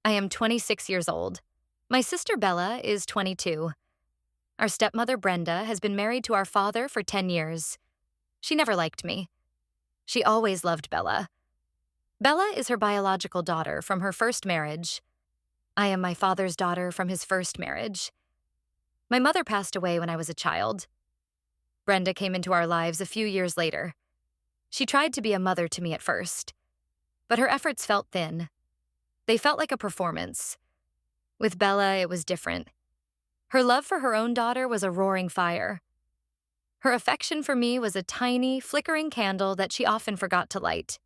I am 26 years old. My sister Bella is 22. Our stepmother Brenda has been married to our father for 10 years. She never liked me. She always loved Bella. Bella is her biological daughter from her first marriage. I am my father's daughter from his first marriage. My mother passed away when I was a child. Brenda came into our lives a few years later. She tried to be a mother to me at first, but her efforts felt thin. They felt like a performance. With Bella, it was different. Her love for her own daughter was a roaring fire. Her affection for me was a tiny, flickering candle that she often forgot to light.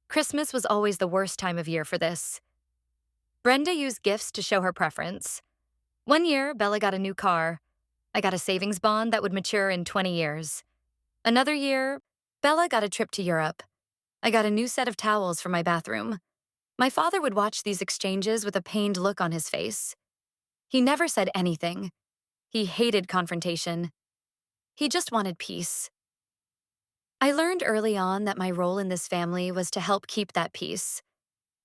Christmas was always the worst time of year for this. Brenda used gifts to show her preference. One year, Bella got a new car. I got a savings bond that would mature in 20 years. Another year, Bella got a trip to Europe. I got a new set of towels for my bathroom. My father would watch these exchanges with a pained look on his face. He never said anything. He hated confrontation. He just wanted peace. I learned early on that my role in this family was to help keep that peace.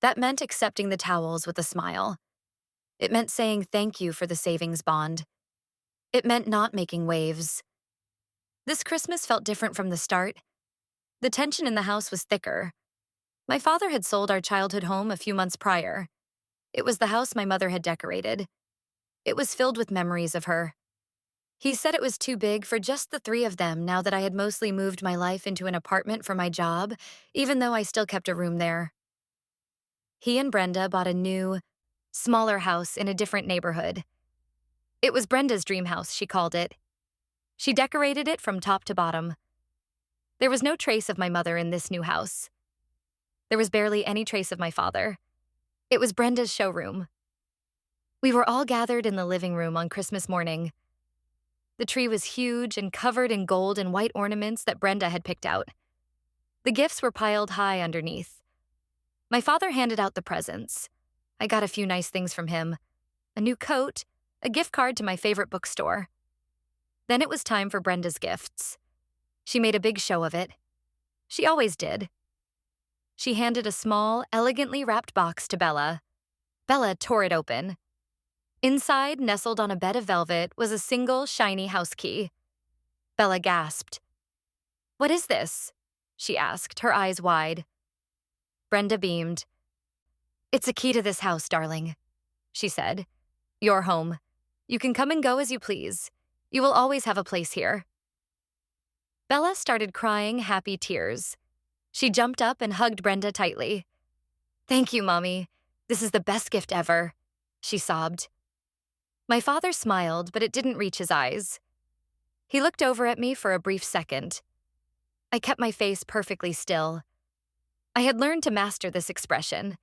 That meant accepting the towels with a smile. It meant saying thank you for the savings bond. It meant not making waves. This Christmas felt different from the start. The tension in the house was thicker. My father had sold our childhood home a few months prior. It was the house my mother had decorated. It was filled with memories of her. He said it was too big for just the three of them now that I had mostly moved my life into an apartment for my job, even though I still kept a room there. He and Brenda bought a new, smaller house in a different neighborhood. It was Brenda's dream house, she called it. She decorated it from top to bottom. There was no trace of my mother in this new house. There was barely any trace of my father. It was Brenda's showroom. We were all gathered in the living room on Christmas morning. The tree was huge and covered in gold and white ornaments that Brenda had picked out. The gifts were piled high underneath. My father handed out the presents. I got a few nice things from him: a new coat, a gift card to my favorite bookstore. Then it was time for Brenda's gifts. She made a big show of it. She always did. She handed a small, elegantly wrapped box to Bella. Bella tore it open. Inside, nestled on a bed of velvet, was a single, shiny house key. Bella gasped. "What is this?" she asked, her eyes wide. Brenda beamed. "It's a key to this house, darling," she said. "Your home. You can come and go as you please. You will always have a place here." Bella started crying happy tears. She jumped up and hugged Brenda tightly. "Thank you, Mommy. This is the best gift ever," she sobbed. My father smiled, but it didn't reach his eyes. He looked over at me for a brief second. I kept my face perfectly still. I had learned to master this expression.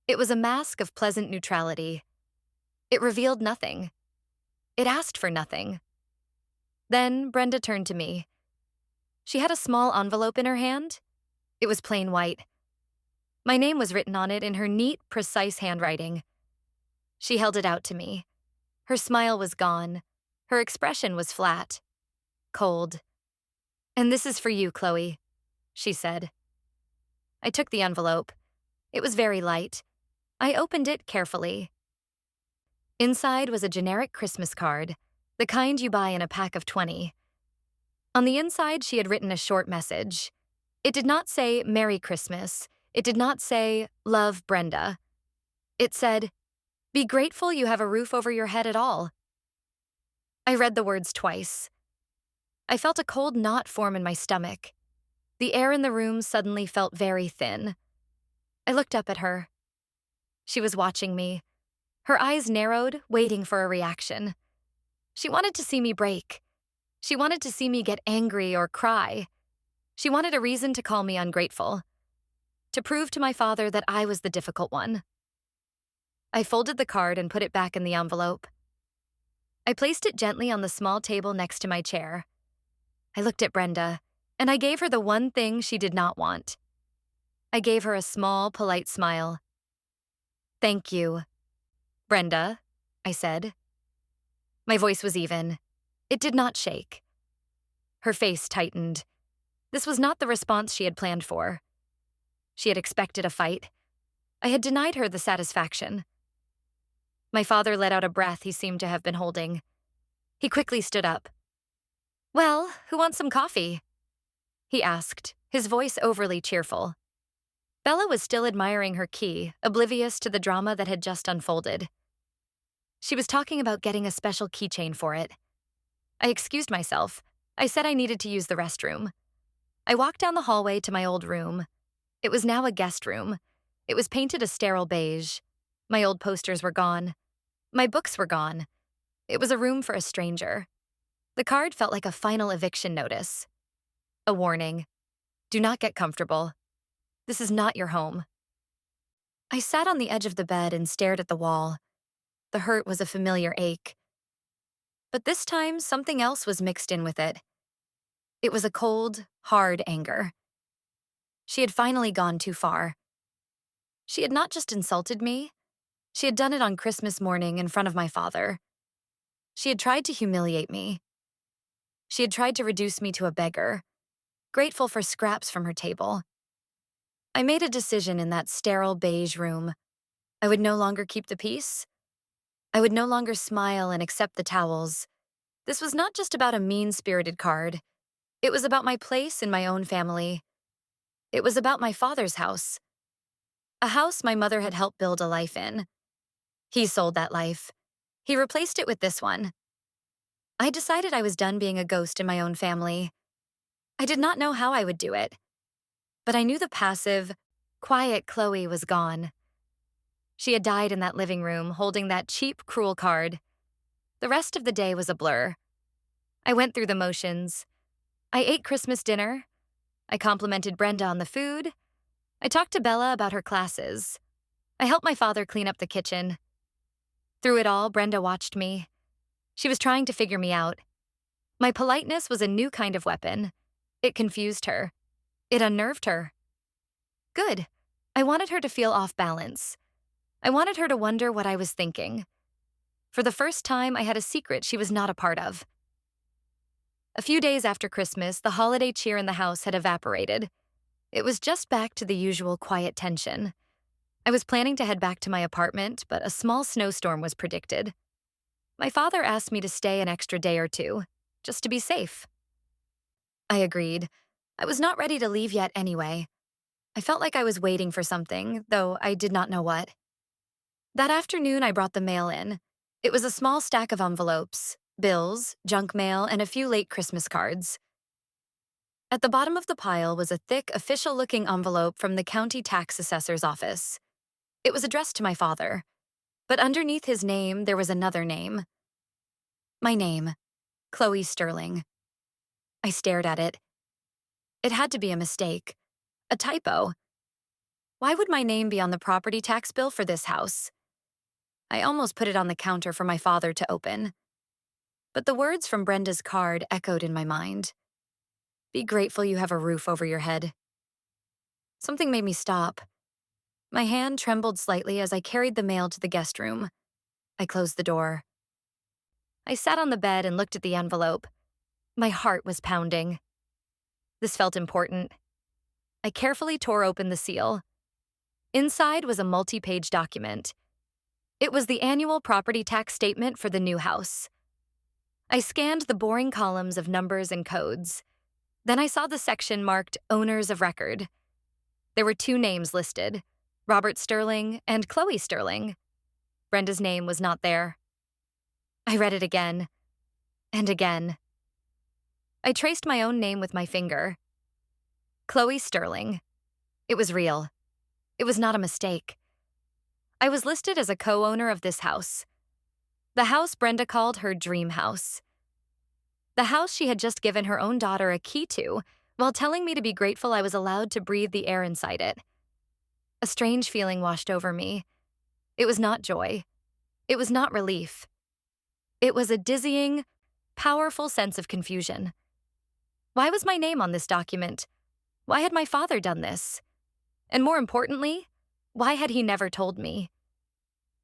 It was a mask of pleasant neutrality. It revealed nothing. It asked for nothing. Then Brenda turned to me. She had a small envelope in her hand. It was plain white. My name was written on it in her neat, precise handwriting. She held it out to me. Her smile was gone. Her expression was flat, cold. "And this is for you, Chloe," she said. I took the envelope. It was very light. I opened it carefully. Inside was a generic Christmas card, the kind you buy in a pack of 20. On the inside, she had written a short message. It did not say "Merry Christmas." It did not say "Love, Brenda." It said, "Be grateful you have a roof over your head at all." I read the words twice. I felt a cold knot form in my stomach. The air in the room suddenly felt very thin. I looked up at her. She was watching me. Her eyes narrowed, waiting for a reaction. She wanted to see me break. She wanted to see me get angry or cry. She wanted a reason to call me ungrateful, to prove to my father that I was the difficult one. I folded the card and put it back in the envelope. I placed it gently on the small table next to my chair. I looked at Brenda, and I gave her the one thing she did not want. I gave her a small, polite smile. "Thank you, Brenda," I said. My voice was even. It did not shake. Her face tightened. This was not the response she had planned for. She had expected a fight. I had denied her the satisfaction. My father let out a breath he seemed to have been holding. He quickly stood up. "Well, who wants some coffee?" he asked, his voice overly cheerful. Bella was still admiring her key, oblivious to the drama that had just unfolded. She was talking about getting a special keychain for it. I excused myself. I said I needed to use the restroom. I walked down the hallway to my old room. It was now a guest room. It was painted a sterile beige. My old posters were gone. My books were gone. It was a room for a stranger. The card felt like a final eviction notice. A warning. Do not get comfortable. This is not your home. I sat on the edge of the bed and stared at the wall. The hurt was a familiar ache. But this time, something else was mixed in with it. It was a cold, hard anger. She had finally gone too far. She had not just insulted me. She had done it on Christmas morning in front of my father. She had tried to humiliate me. She had tried to reduce me to a beggar, grateful for scraps from her table. I made a decision in that sterile beige room. I would no longer keep the peace. I would no longer smile and accept the towels. This was not just about a mean-spirited card. It was about my place in my own family. It was about my father's house. A house my mother had helped build a life in. He sold that life. He replaced it with this one. I decided I was done being a ghost in my own family. I did not know how I would do it, but I knew the passive, quiet Chloe was gone. She had died in that living room, holding that cheap, cruel card. The rest of the day was a blur. I went through the motions. I ate Christmas dinner. I complimented Brenda on the food. I talked to Bella about her classes. I helped my father clean up the kitchen. Through it all, Brenda watched me. She was trying to figure me out. My politeness was a new kind of weapon. It confused her. It unnerved her. Good. I wanted her to feel off balance. I wanted her to wonder what I was thinking. For the first time, I had a secret she was not a part of. A few days after Christmas, the holiday cheer in the house had evaporated. It was just back to the usual quiet tension. I was planning to head back to my apartment, but a small snowstorm was predicted. My father asked me to stay an extra day or two, just to be safe. I agreed. I was not ready to leave yet anyway. I felt like I was waiting for something, though I did not know what. That afternoon, I brought the mail in. It was a small stack of envelopes, bills, junk mail, and a few late Christmas cards. At the bottom of the pile was a thick, official-looking envelope from the county tax assessor's office. It was addressed to my father, but underneath his name, there was another name. My name, Chloe Sterling. I stared at it. It had to be a mistake, a typo. Why would my name be on the property tax bill for this house? I almost put it on the counter for my father to open. But the words from Brenda's card echoed in my mind. Be grateful you have a roof over your head. Something made me stop. My hand trembled slightly as I carried the mail to the guest room. I closed the door. I sat on the bed and looked at the envelope. My heart was pounding. This felt important. I carefully tore open the seal. Inside was a multi-page document. It was the annual property tax statement for the new house. I scanned the boring columns of numbers and codes. Then I saw the section marked Owners of Record. There were 2 names listed, Robert Sterling and Chloe Sterling. Brenda's name was not there. I read it again, and again. I traced my own name with my finger. Chloe Sterling. It was real. It was not a mistake. I was listed as a co-owner of this house. The house Brenda called her dream house. The house she had just given her own daughter a key to, while telling me to be grateful I was allowed to breathe the air inside it. A strange feeling washed over me. It was not joy. It was not relief. It was a dizzying, powerful sense of confusion. Why was my name on this document? Why had my father done this? And more importantly, why had he never told me?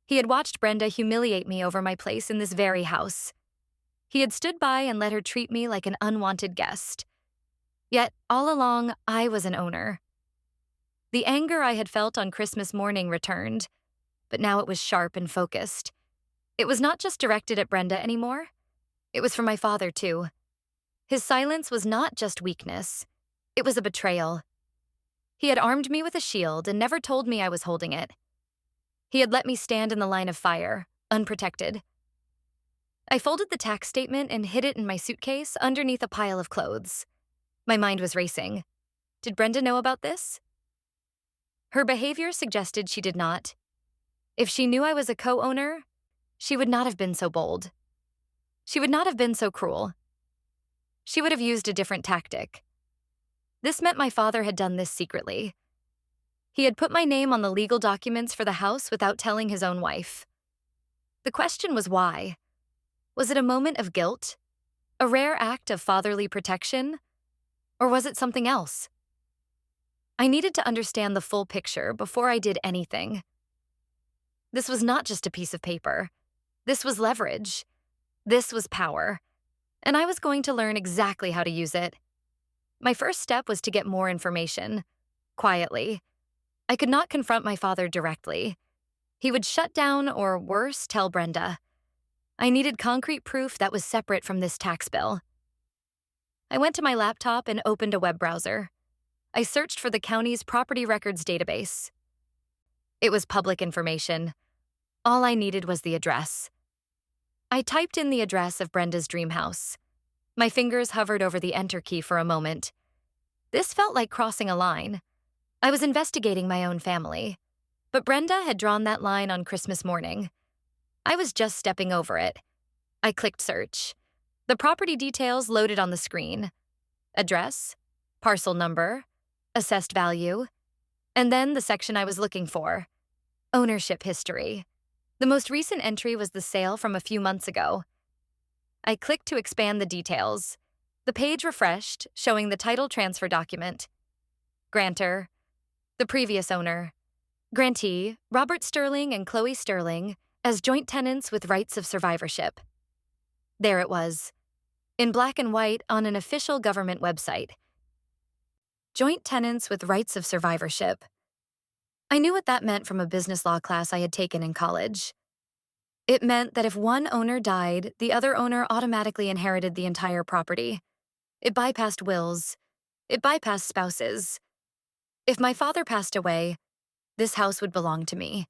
He had watched Brenda humiliate me over my place in this very house. He had stood by and let her treat me like an unwanted guest. Yet, all along, I was an owner. The anger I had felt on Christmas morning returned, but now it was sharp and focused. It was not just directed at Brenda anymore. It was for my father, too. His silence was not just weakness. It was a betrayal. He had armed me with a shield and never told me I was holding it. He had let me stand in the line of fire, unprotected. I folded the tax statement and hid it in my suitcase underneath a pile of clothes. My mind was racing. Did Brenda know about this? Her behavior suggested she did not. If she knew I was a co-owner, she would not have been so bold. She would not have been so cruel. She would have used a different tactic. This meant my father had done this secretly. He had put my name on the legal documents for the house without telling his own wife. The question was why. Was it a moment of guilt? A rare act of fatherly protection? Or was it something else? I needed to understand the full picture before I did anything. This was not just a piece of paper. This was leverage. This was power. And I was going to learn exactly how to use it. My first step was to get more information, quietly. I could not confront my father directly. He would shut down or, worse, tell Brenda. I needed concrete proof that was separate from this tax bill. I went to my laptop and opened a web browser. I searched for the county's property records database. It was public information. All I needed was the address. I typed in the address of Brenda's dream house. My fingers hovered over the enter key for a moment. This felt like crossing a line. I was investigating my own family, but Brenda had drawn that line on Christmas morning. I was just stepping over it. I clicked search. The property details loaded on the screen. Address, parcel number, assessed value, and then the section I was looking for. Ownership history. The most recent entry was the sale from a few months ago. I clicked to expand the details. The page refreshed, showing the title transfer document. Grantor, the previous owner. Grantee, Robert Sterling and Chloe Sterling, as joint tenants with rights of survivorship. There it was, in black and white on an official government website. Joint tenants with rights of survivorship. I knew what that meant from a business law class I had taken in college. It meant that if one owner died, the other owner automatically inherited the entire property. It bypassed wills. It bypassed spouses. If my father passed away, this house would belong to me.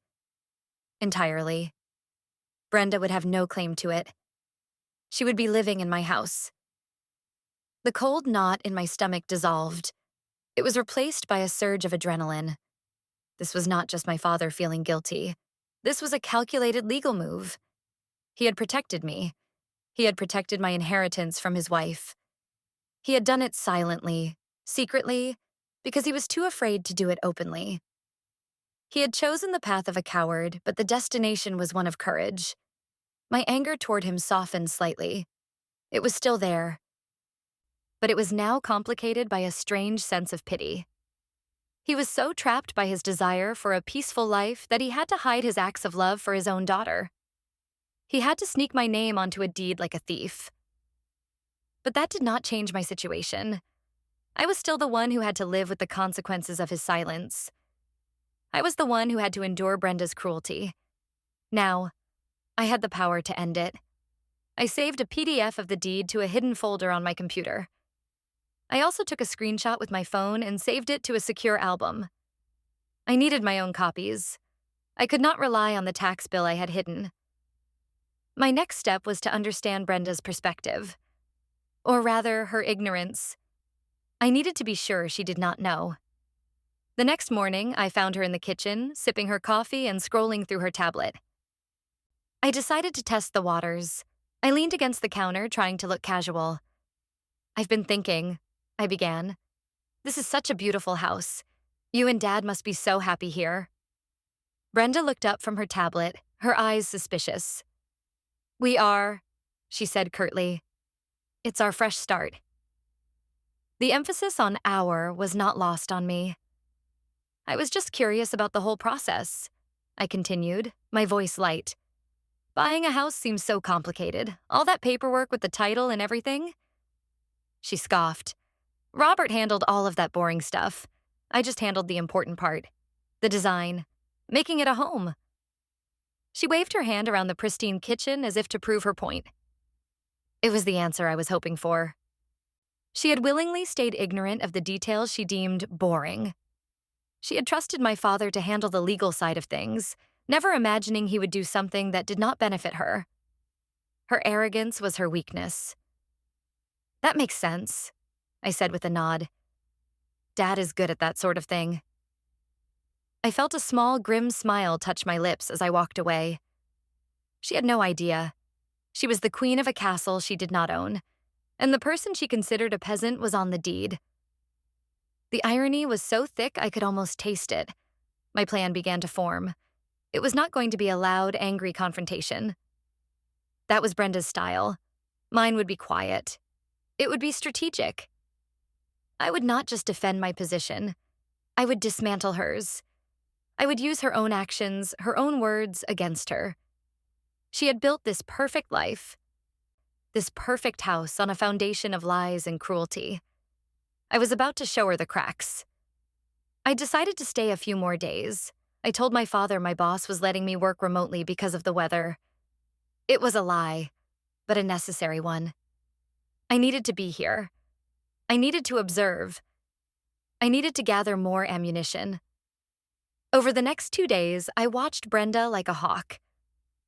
Entirely. Brenda would have no claim to it. She would be living in my house. The cold knot in my stomach dissolved. It was replaced by a surge of adrenaline. This was not just my father feeling guilty. This was a calculated legal move. He had protected me. He had protected my inheritance from his wife. He had done it silently, secretly, because he was too afraid to do it openly. He had chosen the path of a coward, but the destination was one of courage. My anger toward him softened slightly. It was still there. But it was now complicated by a strange sense of pity. He was so trapped by his desire for a peaceful life that he had to hide his acts of love for his own daughter. He had to sneak my name onto a deed like a thief. But that did not change my situation. I was still the one who had to live with the consequences of his silence. I was the one who had to endure Brenda's cruelty. Now, I had the power to end it. I saved a PDF of the deed to a hidden folder on my computer. I also took a screenshot with my phone and saved it to a secure album. I needed my own copies. I could not rely on the tax bill I had hidden. My next step was to understand Brenda's perspective. Or rather, her ignorance. I needed to be sure she did not know. The next morning, I found her in the kitchen, sipping her coffee and scrolling through her tablet. I decided to test the waters. I leaned against the counter, trying to look casual. "I've been thinking," I began. "This is such a beautiful house. You and Dad must be so happy here." Brenda looked up from her tablet, her eyes suspicious. "We are," she said curtly. "It's our fresh start." The emphasis on "our" was not lost on me. "I was just curious about the whole process," I continued, my voice light. "Buying a house seems so complicated. All that paperwork with the title and everything." She scoffed. "Robert handled all of that boring stuff. I just handled the important part, the design, making it a home. She waved her hand around the pristine kitchen as if to prove her point. It was the answer I was hoping for. She had willingly stayed ignorant of the details she deemed boring. She had trusted my father to handle the legal side of things, never imagining he would do something that did not benefit her. Her arrogance was her weakness. That makes sense, I said with a nod. Dad is good at that sort of thing. I felt a small, grim smile touch my lips as I walked away. She had no idea. She was the queen of a castle she did not own, and the person she considered a peasant was on the deed. The irony was so thick I could almost taste it. My plan began to form. It was not going to be a loud, angry confrontation. That was Brenda's style. Mine would be quiet. It would be strategic. I would not just defend my position. I would dismantle hers. I would use her own actions, her own words against her. She had built this perfect life, this perfect house on a foundation of lies and cruelty. I was about to show her the cracks. I decided to stay a few more days. I told my father my boss was letting me work remotely because of the weather. It was a lie, but a necessary one. I needed to be here. I needed to observe. I needed to gather more ammunition. Over the next 2 days, I watched Brenda like a hawk.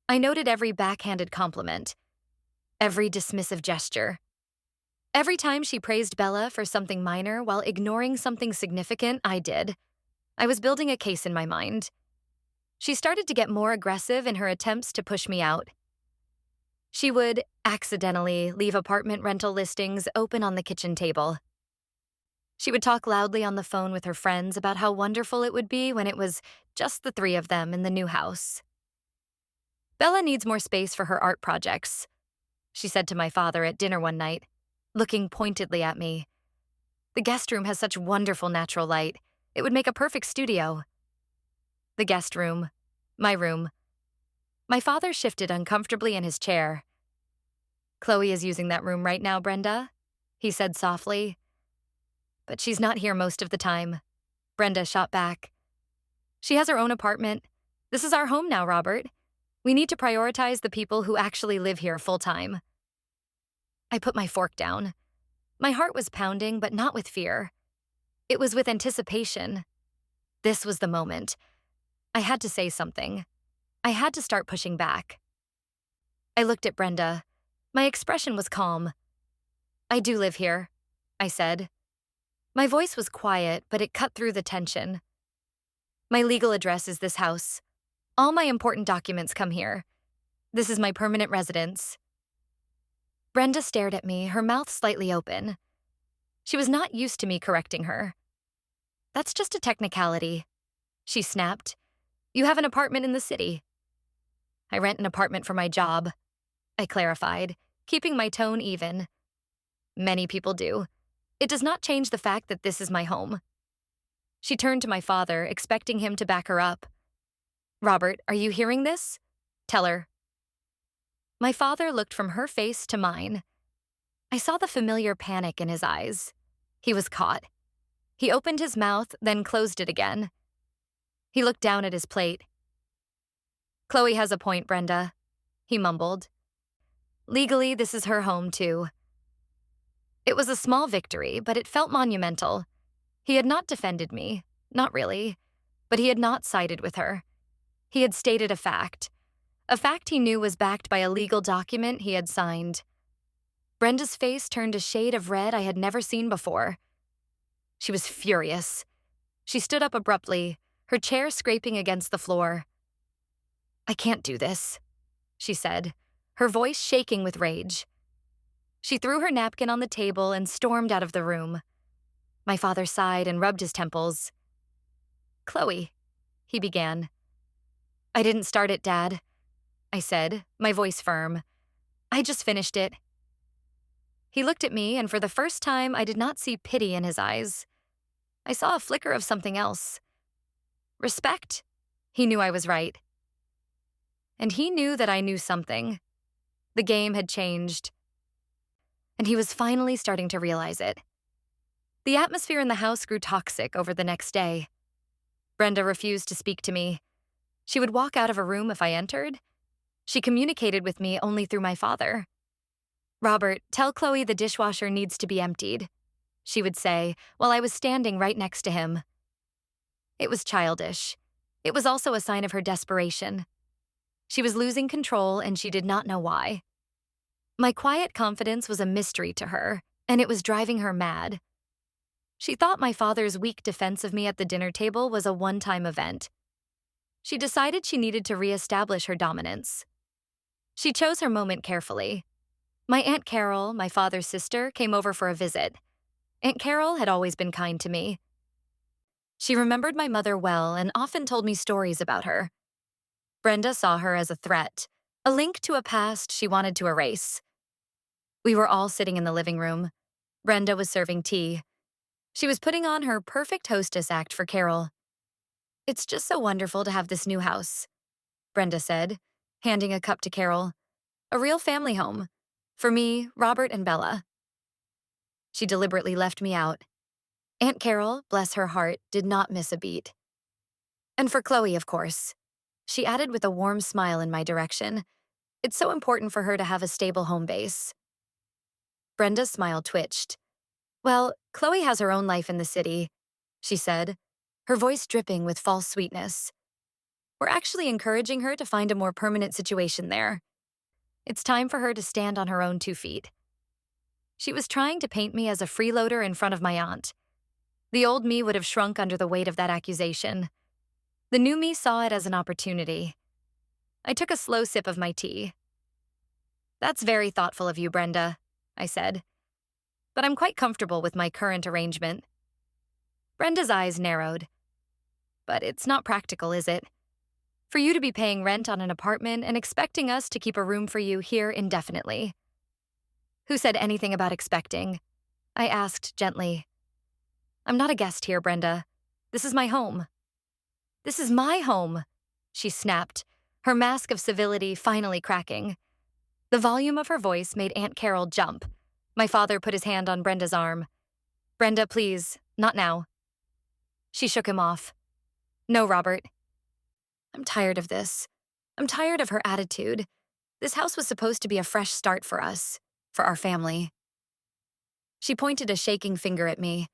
I noted every backhanded compliment, every dismissive gesture. Every time she praised Bella for something minor while ignoring something significant, I did. I was building a case in my mind. She started to get more aggressive in her attempts to push me out. She would accidentally leave apartment rental listings open on the kitchen table. She would talk loudly on the phone with her friends about how wonderful it would be when it was just the 3 of them in the new house. Bella needs more space for her art projects, she said to my father at dinner one night, looking pointedly at me. The guest room has such wonderful natural light. It would make a perfect studio. The guest room. My room. My father shifted uncomfortably in his chair. Chloe is using that room right now, Brenda, he said softly. But she's not here most of the time, Brenda shot back. She has her own apartment. This is our home now, Robert. We need to prioritize the people who actually live here full-time. I put my fork down. My heart was pounding, but not with fear. It was with anticipation. This was the moment. I had to say something. I had to start pushing back. I looked at Brenda. My expression was calm. I do live here, I said. My voice was quiet, but it cut through the tension. My legal address is this house. All my important documents come here. This is my permanent residence. Brenda stared at me, her mouth slightly open. She was not used to me correcting her. That's just a technicality, she snapped. You have an apartment in the city. I rent an apartment for my job, I clarified, keeping my tone even. Many people do. It does not change the fact that this is my home. She turned to my father, expecting him to back her up. Robert, are you hearing this? Tell her. My father looked from her face to mine. I saw the familiar panic in his eyes. He was caught. He opened his mouth, then closed it again. He looked down at his plate. Chloe has a point, Brenda, he mumbled. Legally, this is her home, too. It was a small victory, but it felt monumental. He had not defended me, not really, but he had not sided with her. He had stated a fact he knew was backed by a legal document he had signed. Brenda's face turned a shade of red I had never seen before. She was furious. She stood up abruptly, her chair scraping against the floor. I can't do this, she said, her voice shaking with rage. She threw her napkin on the table and stormed out of the room. My father sighed and rubbed his temples. Chloe, he began. I didn't start it, Dad, I said, my voice firm. I just finished it. He looked at me, and for the first time, I did not see pity in his eyes. I saw a flicker of something else. Respect. He knew I was right. And he knew that I knew something. The game had changed. And he was finally starting to realize it. The atmosphere in the house grew toxic over the next day. Brenda refused to speak to me. She would walk out of a room if I entered. She communicated with me only through my father. "Robert, tell Chloe the dishwasher needs to be emptied," she would say while I was standing right next to him. It was childish. It was also a sign of her desperation. She was losing control and she did not know why. My quiet confidence was a mystery to her, and it was driving her mad. She thought my father's weak defense of me at the dinner table was a one-time event. She decided she needed to reestablish her dominance. She chose her moment carefully. My Aunt Carol, my father's sister, came over for a visit. Aunt Carol had always been kind to me. She remembered my mother well and often told me stories about her. Brenda saw her as a threat, a link to a past she wanted to erase. We were all sitting in the living room. Brenda was serving tea. She was putting on her perfect hostess act for Carol. "It's just so wonderful to have this new house," Brenda said, handing a cup to Carol. "A real family home. For me, Robert, and Bella." She deliberately left me out. Aunt Carol, bless her heart, did not miss a beat. "And for Chloe, of course," she added with a warm smile in my direction. "It's so important for her to have a stable home base." Brenda's smile twitched. "Well, Chloe has her own life in the city," she said, her voice dripping with false sweetness. "We're actually encouraging her to find a more permanent situation there. It's time for her to stand on her own 2 feet." She was trying to paint me as a freeloader in front of my aunt. The old me would have shrunk under the weight of that accusation. The new me saw it as an opportunity. I took a slow sip of my tea. "That's very thoughtful of you, Brenda," I said. "But I'm quite comfortable with my current arrangement." Brenda's eyes narrowed. "But it's not practical, is it? For you to be paying rent on an apartment and expecting us to keep a room for you here indefinitely." "Who said anything about expecting?" I asked gently. "I'm not a guest here, Brenda. This is my home." "This is my home," she snapped, her mask of civility finally cracking. The volume of her voice made Aunt Carol jump. My father put his hand on Brenda's arm. "Brenda, please, not now." She shook him off. "No, Robert. I'm tired of this. I'm tired of her attitude. This house was supposed to be a fresh start for us, for our family." She pointed a shaking finger at me.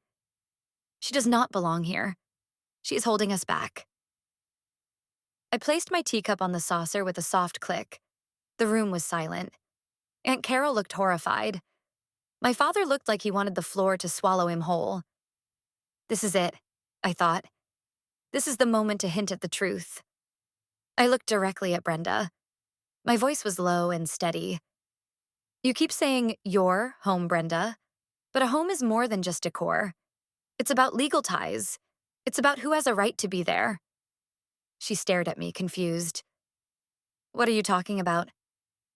"She does not belong here. She is holding us back." I placed my teacup on the saucer with a soft click. The room was silent. Aunt Carol looked horrified. My father looked like he wanted the floor to swallow him whole. This is it, I thought. This is the moment to hint at the truth. I looked directly at Brenda. My voice was low and steady. "You keep saying your home, Brenda, but a home is more than just decor. It's about legal ties. It's about who has a right to be there." She stared at me, confused. "What are you talking about?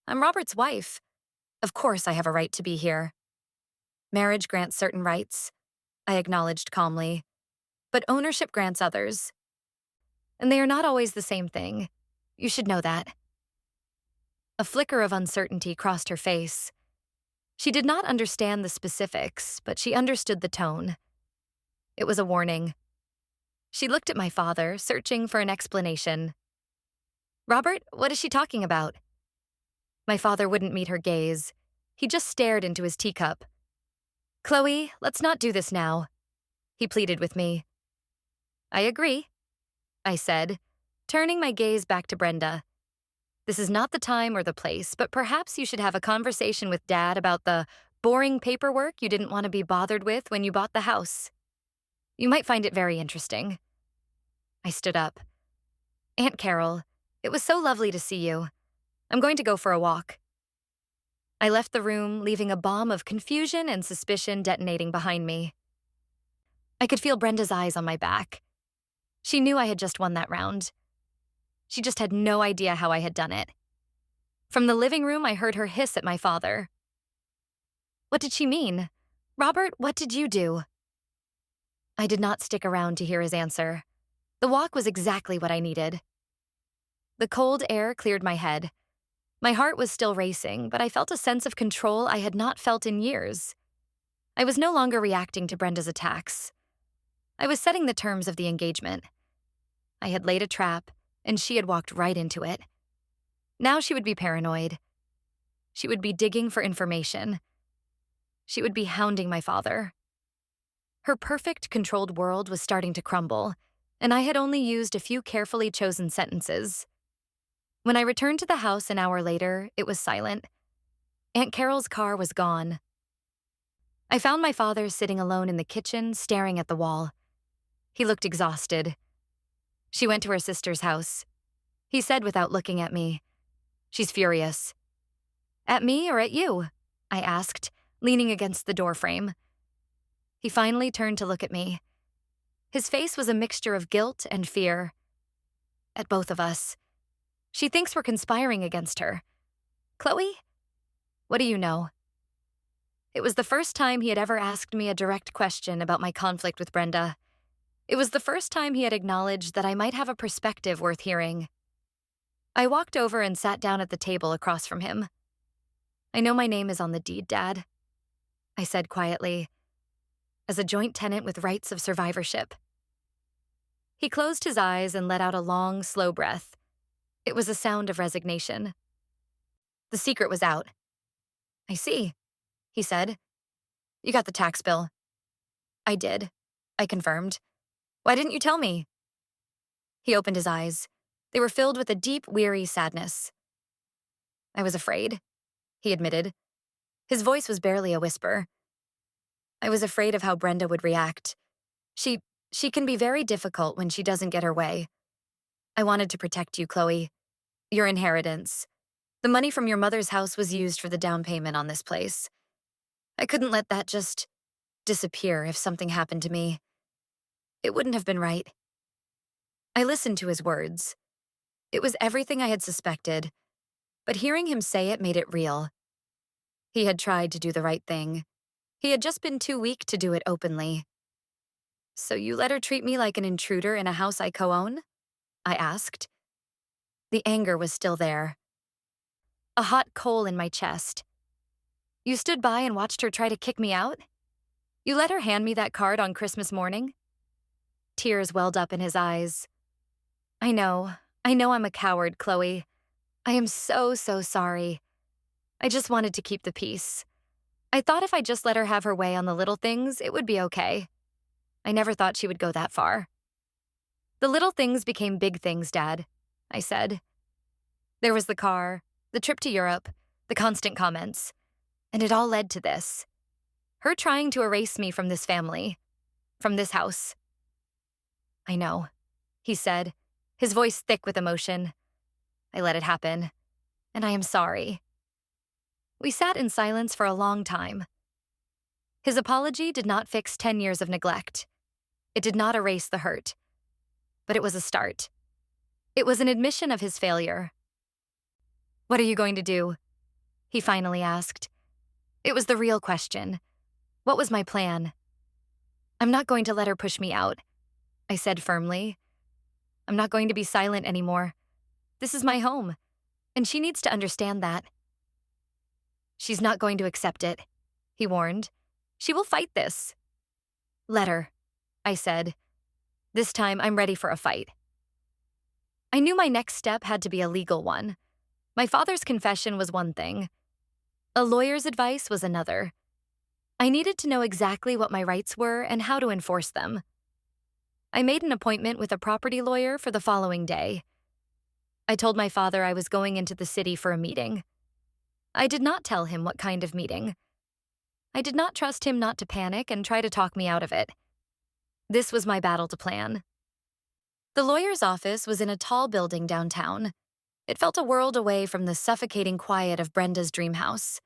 I'm Robert's wife. Of course I have a right to be here." "Marriage grants certain rights," I acknowledged calmly, "but ownership grants others. And they are not always the same thing. You should know that." A flicker of uncertainty crossed her face. She did not understand the specifics, but she understood the tone. It was a warning. She looked at my father, searching for an explanation. "Robert, what is she talking about?" My father wouldn't meet her gaze. He just stared into his teacup. "Chloe, let's not do this now," he pleaded with me. "I agree," I said, turning my gaze back to Brenda. "This is not the time or the place, but perhaps you should have a conversation with Dad about the boring paperwork you didn't want to be bothered with when you bought the house. You might find it very interesting." I stood up. "Aunt Carol, it was so lovely to see you. I'm going to go for a walk." I left the room, leaving a bomb of confusion and suspicion detonating behind me. I could feel Brenda's eyes on my back. She knew I had just won that round. She just had no idea how I had done it. From the living room, I heard her hiss at my father. What did she mean? "Robert, what did you do?" I did not stick around to hear his answer. The walk was exactly what I needed. The cold air cleared my head. My heart was still racing, but I felt a sense of control I had not felt in years. I was no longer reacting to Brenda's attacks. I was setting the terms of the engagement. I had laid a trap, and she had walked right into it. Now she would be paranoid. She would be digging for information. She would be hounding my father. Her perfect, controlled world was starting to crumble, and I had only used a few carefully chosen sentences. When I returned to the house an hour later, it was silent. Aunt Carol's car was gone. I found my father sitting alone in the kitchen, staring at the wall. He looked exhausted. She went to her sister's house. He said without looking at me, "She's furious." "At me or at you?" I asked, leaning against the doorframe. He finally turned to look at me. His face was a mixture of guilt and fear. "At both of us. She thinks we're conspiring against her." "Chloe? What do you know?" It was the first time he had ever asked me a direct question about my conflict with Brenda. It was the first time he had acknowledged that I might have a perspective worth hearing. I walked over and sat down at the table across from him. "I know my name is on the deed, Dad," I said quietly, "as a joint tenant with rights of survivorship." He closed his eyes and let out a long, slow breath. It was a sound of resignation. "The secret was out." "I see," he said. "You got the tax bill." "I did," I confirmed. "Why didn't you tell me?" He opened his eyes. They were filled with a deep, weary sadness. "I was afraid," he admitted. His voice was barely a whisper. "I was afraid of how Brenda would react. She can be very difficult when she doesn't get her way. I wanted to protect you, Chloe. Your inheritance. The money from your mother's house was used for the down payment on this place. I couldn't let that just disappear if something happened to me. It wouldn't have been right." I listened to his words. It was everything I had suspected, but hearing him say it made it real. He had tried to do the right thing. He had just been too weak to do it openly. "So you let her treat me like an intruder in a house I co-own?" I asked. The anger was still there. A hot coal in my chest. "You stood by and watched her try to kick me out? You let her hand me that card on Christmas morning?" Tears welled up in his eyes. I know I'm a coward, Chloe. I am so sorry. I just wanted to keep the peace. I thought if I just let her have her way on the little things, it would be okay. I never thought she would go that far." "The little things became big things, Dad," I said. "There was the car, the trip to Europe, the constant comments, and it all led to this. Her trying to erase me from this family, from this house." "I know," he said, his voice thick with emotion. "I let it happen, and I am sorry." We sat in silence for a long time. His apology did not fix 10 years of neglect. It did not erase the hurt. But it was a start. It was an admission of his failure. "What are you going to do?" he finally asked. It was the real question. What was my plan? "I'm not going to let her push me out," I said firmly. "I'm not going to be silent anymore. This is my home, and she needs to understand that." "She's not going to accept it," he warned. "She will fight this." "Let her," I said. "This time I'm ready for a fight." I knew my next step had to be a legal one. My father's confession was one thing. A lawyer's advice was another. I needed to know exactly what my rights were and how to enforce them. I made an appointment with a property lawyer for the following day. I told my father I was going into the city for a meeting. I did not tell him what kind of meeting. I did not trust him not to panic and try to talk me out of it. This was my battle to plan. The lawyer's office was in a tall building downtown. It felt a world away from the suffocating quiet of Brenda's dream house.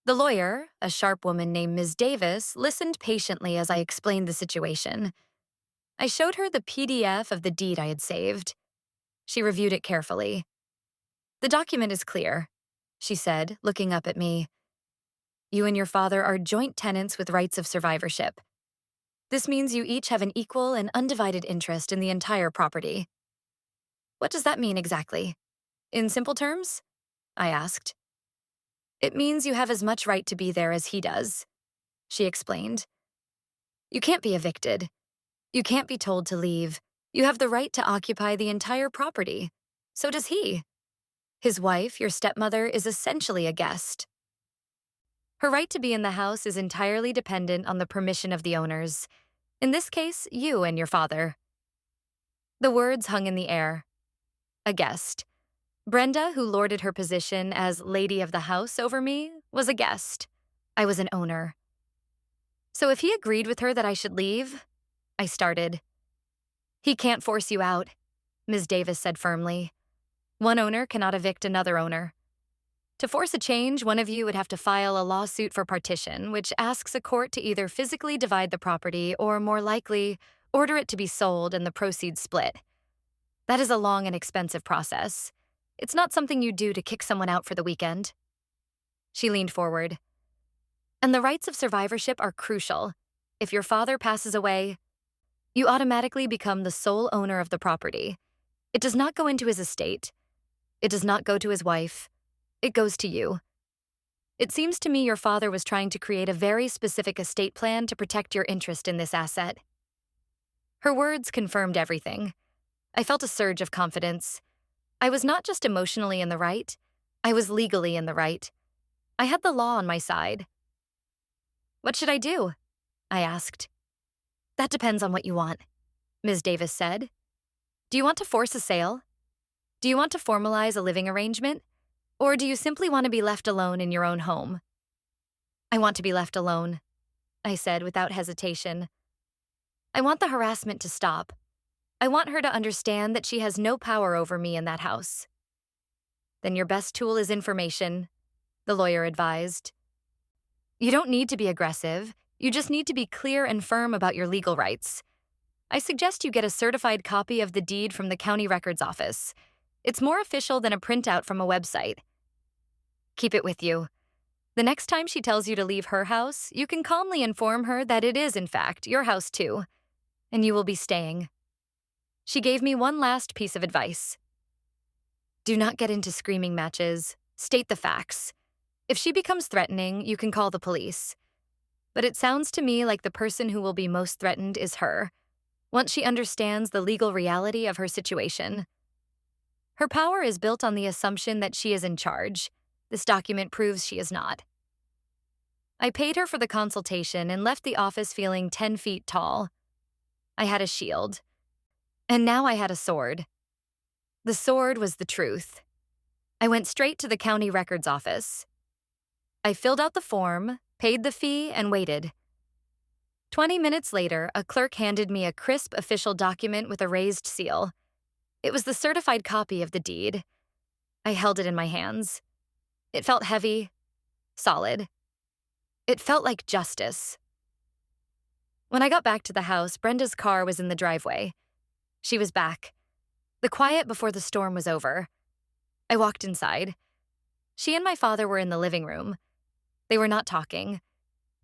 The lawyer, a sharp woman named Ms. Davis, listened patiently as I explained the situation. I showed her the PDF of the deed I had saved. She reviewed it carefully. "The document is clear," she said, looking up at me. "You and your father are joint tenants with rights of survivorship. This means you each have an equal and undivided interest in the entire property." "What does that mean exactly? In simple terms?" I asked. "It means you have as much right to be there as he does." she explained. You can't be evicted. You can't be told to leave. You have the right to occupy the entire property. So does he. His wife, your stepmother, is essentially a guest. Her right to be in the house is entirely dependent on the permission of the owners. In this case, you and your father. The words hung in the air. A guest. Brenda, who lorded her position as lady of the house over me, was a guest. I was an owner. So if he agreed with her that I should leave, I started. He can't force you out, Ms. Davis said firmly. One owner cannot evict another owner. To force a change, one of you would have to file a lawsuit for partition, which asks a court to either physically divide the property or, more likely, order it to be sold and the proceeds split. That is a long and expensive process. It's not something you do to kick someone out for the weekend. She leaned forward. And the rights of survivorship are crucial. If your father passes away, you automatically become the sole owner of the property. It does not go into his estate. It does not go to his wife. It goes to you. It seems to me your father was trying to create a very specific estate plan to protect your interest in this asset. Her words confirmed everything. I felt a surge of confidence. I was not just emotionally in the right, I was legally in the right. I had the law on my side. What should I do? I asked. That depends on what you want, Ms. Davis said. Do you want to force a sale? Do you want to formalize a living arrangement? Or do you simply want to be left alone in your own home? I want to be left alone, I said without hesitation. I want the harassment to stop. I want her to understand that she has no power over me in that house. Then your best tool is information, the lawyer advised. You don't need to be aggressive. You just need to be clear and firm about your legal rights. I suggest you get a certified copy of the deed from the county records office. It's more official than a printout from a website. Keep it with you. The next time she tells you to leave her house, you can calmly inform her that it is, in fact, your house too, and you will be staying. She gave me one last piece of advice. Do not get into screaming matches. State the facts. If she becomes threatening, you can call the police. But it sounds to me like the person who will be most threatened is her, once she understands the legal reality of her situation. Her power is built on the assumption that she is in charge. This document proves she is not. I paid her for the consultation and left the office feeling 10 feet tall. I had a shield. And now I had a sword. The sword was the truth. I went straight to the county records office. I filled out the form, paid the fee, and waited. 20 minutes later, a clerk handed me a crisp official document with a raised seal. It was the certified copy of the deed. I held it in my hands. It felt heavy, solid. It felt like justice. When I got back to the house, Brenda's car was in the driveway. She was back. The quiet before the storm was over. I walked inside. She and my father were in the living room. They were not talking.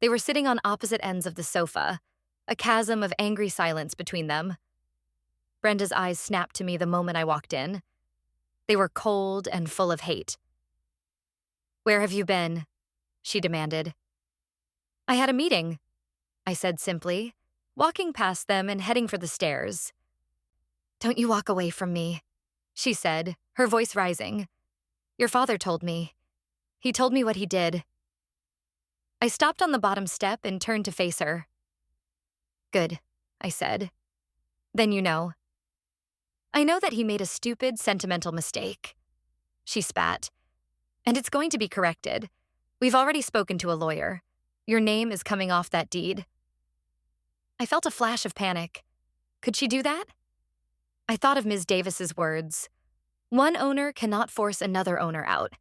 They were sitting on opposite ends of the sofa, a chasm of angry silence between them. Brenda's eyes snapped to me the moment I walked in. They were cold and full of hate. Where have you been? She demanded. I had a meeting, I said simply, walking past them and heading for the stairs. Don't you walk away from me, she said, her voice rising. Your father told me. He told me what he did. I stopped on the bottom step and turned to face her. Good, I said. Then you know. I know that he made a stupid, sentimental mistake. She spat. And it's going to be corrected. We've already spoken to a lawyer. Your name is coming off that deed. I felt a flash of panic. Could she do that? I thought of Ms. Davis's words. One owner cannot force another owner out.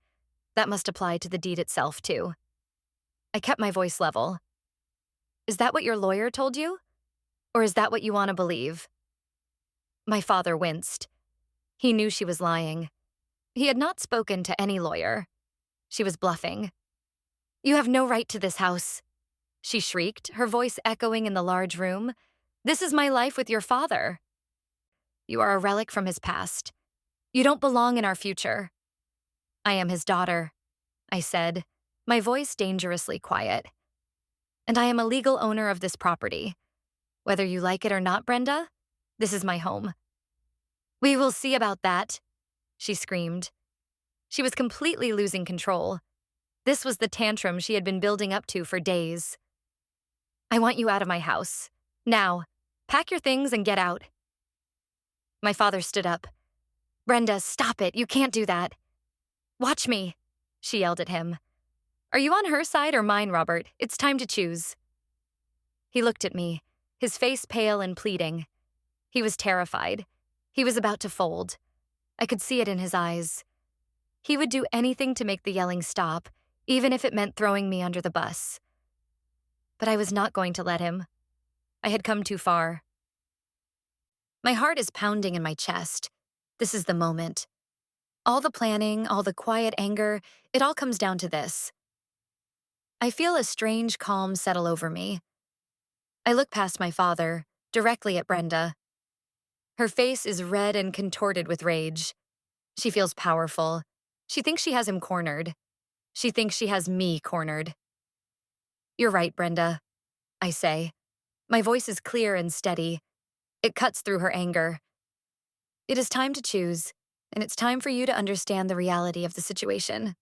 That must apply to the deed itself, too. I kept my voice level. Is that what your lawyer told you? Or is that what you want to believe? My father winced. He knew she was lying. He had not spoken to any lawyer. She was bluffing. You have no right to this house, she shrieked, her voice echoing in the large room. This is my life with your father. You are a relic from his past. You don't belong in our future. I am his daughter, I said, my voice dangerously quiet. and I am a legal owner of this property. Whether you like it or not, Brenda, this is my home. We will see about that, she screamed. She was completely losing control. This was the tantrum she had been building up to for days. I want you out of my house. Now, pack your things and get out. My father stood up. Brenda, stop it. You can't do that. Watch me, she yelled at him. Are you on her side or mine, Robert? It's time to choose. He looked at me, his face pale and pleading. He was terrified. He was about to fold. I could see it in his eyes. He would do anything to make the yelling stop, even if it meant throwing me under the bus. But I was not going to let him. I had come too far. My heart is pounding in my chest. This is the moment. All the planning, all the quiet anger, it all comes down to this. I feel a strange calm settle over me. I look past my father, directly at Brenda. Her face is red and contorted with rage. She feels powerful. She thinks she has him cornered. She thinks she has me cornered. You're right, Brenda, I say. My voice is clear and steady. It cuts through her anger. It is time to choose, and it's time for you to understand the reality of the situation.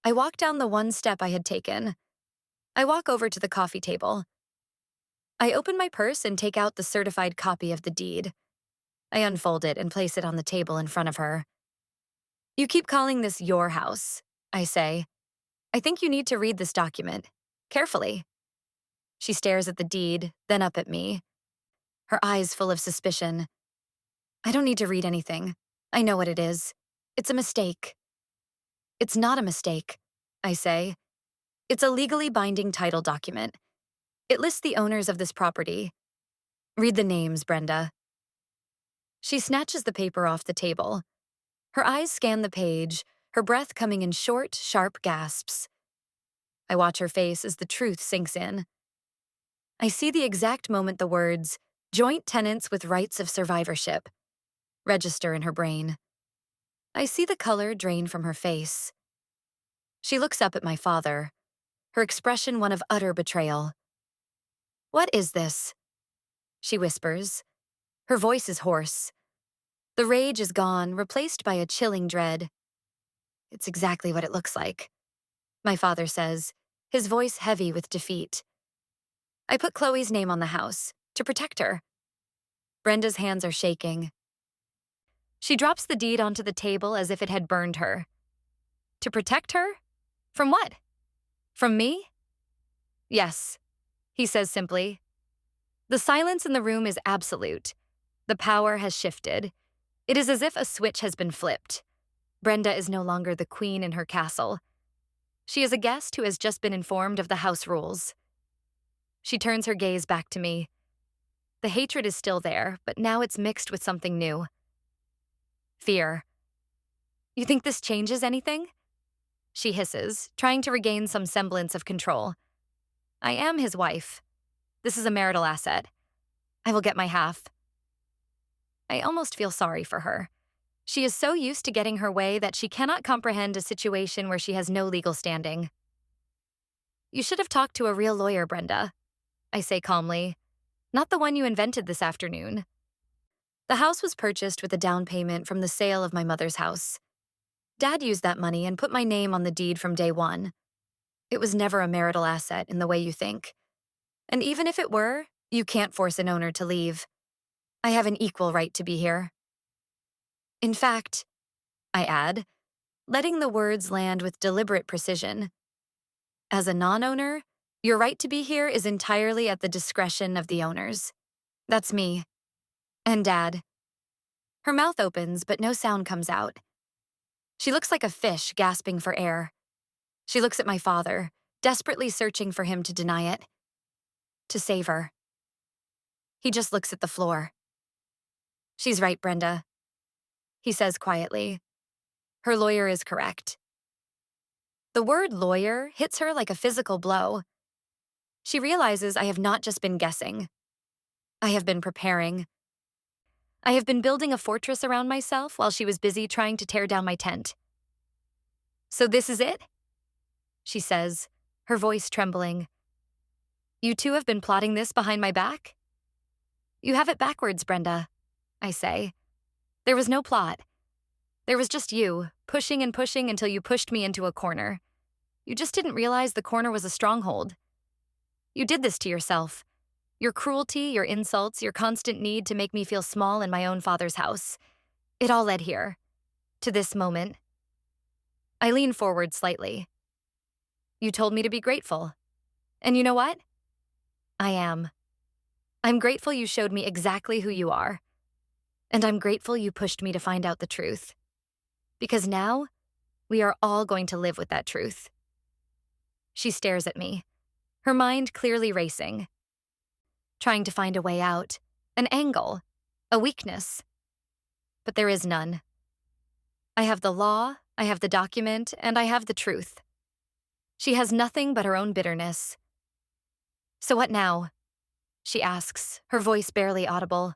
I walk down the one step I had taken. I walk over to the coffee table. I open my purse and take out the certified copy of the deed. I unfold it and place it on the table in front of her. You keep calling this your house, I say. I think you need to read this document. Carefully. She stares at the deed, then up at me. Her eyes full of suspicion. I don't need to read anything. I know what it is. It's a mistake. It's not a mistake, I say. It's a legally binding title document. It lists the owners of this property. Read the names, Brenda. She snatches the paper off the table. Her eyes scan the page, her breath coming in short, sharp gasps. I watch her face as the truth sinks in. I see the exact moment the words, joint tenants with rights of survivorship, register in her brain. I see the color drain from her face. She looks up at my father, her expression one of utter betrayal. What is this? She whispers. Her voice is hoarse. The rage is gone, replaced by a chilling dread. It's exactly what it looks like, my father says, his voice heavy with defeat. I put Chloe's name on the house, to protect her. Brenda's hands are shaking. She drops the deed onto the table as if it had burned her. To protect her? From what? From me? Yes, he says simply. The silence in the room is absolute. The power has shifted. It is as if a switch has been flipped. Brenda is no longer the queen in her castle. She is a guest who has just been informed of the house rules. She turns her gaze back to me. The hatred is still there, but now it's mixed with something new. Fear. You think this changes anything? She hisses, trying to regain some semblance of control. I am his wife. This is a marital asset. I will get my half. I almost feel sorry for her. She is so used to getting her way that she cannot comprehend a situation where she has no legal standing. You should have talked to a real lawyer, Brenda, I say calmly. Not the one you invented this afternoon. The house was purchased with a down payment from the sale of my mother's house. Dad used that money and put my name on the deed from day one. It was never a marital asset in the way you think. And even if it were, you can't force an owner to leave. I have an equal right to be here. In fact, I add, letting the words land with deliberate precision. As a non-owner, your right to be here is entirely at the discretion of the owners. That's me. And Dad. Her mouth opens, but no sound comes out. She looks like a fish gasping for air. She looks at my father, desperately searching for him to deny it. To save her. He just looks at the floor. She's right, Brenda, he says quietly. Her lawyer is correct. The word lawyer hits her like a physical blow. She realizes I have not just been guessing. I have been preparing. I have been building a fortress around myself while she was busy trying to tear down my tent. So this is it? She says, her voice trembling. You two have been plotting this behind my back? You have it backwards, Brenda, I say. There was no plot. There was just you, pushing and pushing until you pushed me into a corner. You just didn't realize the corner was a stronghold. You did this to yourself. Your cruelty, your insults, your constant need to make me feel small in my own father's house. It all led here, to this moment. I lean forward slightly. You told me to be grateful. And you know what? I am. I'm grateful you showed me exactly who you are. And I'm grateful you pushed me to find out the truth. Because now, we are all going to live with that truth. She stares at me, her mind clearly racing, trying to find a way out, an angle, a weakness. But there is none. I have the law, I have the document, and I have the truth. She has nothing but her own bitterness. So what now? She asks, her voice barely audible.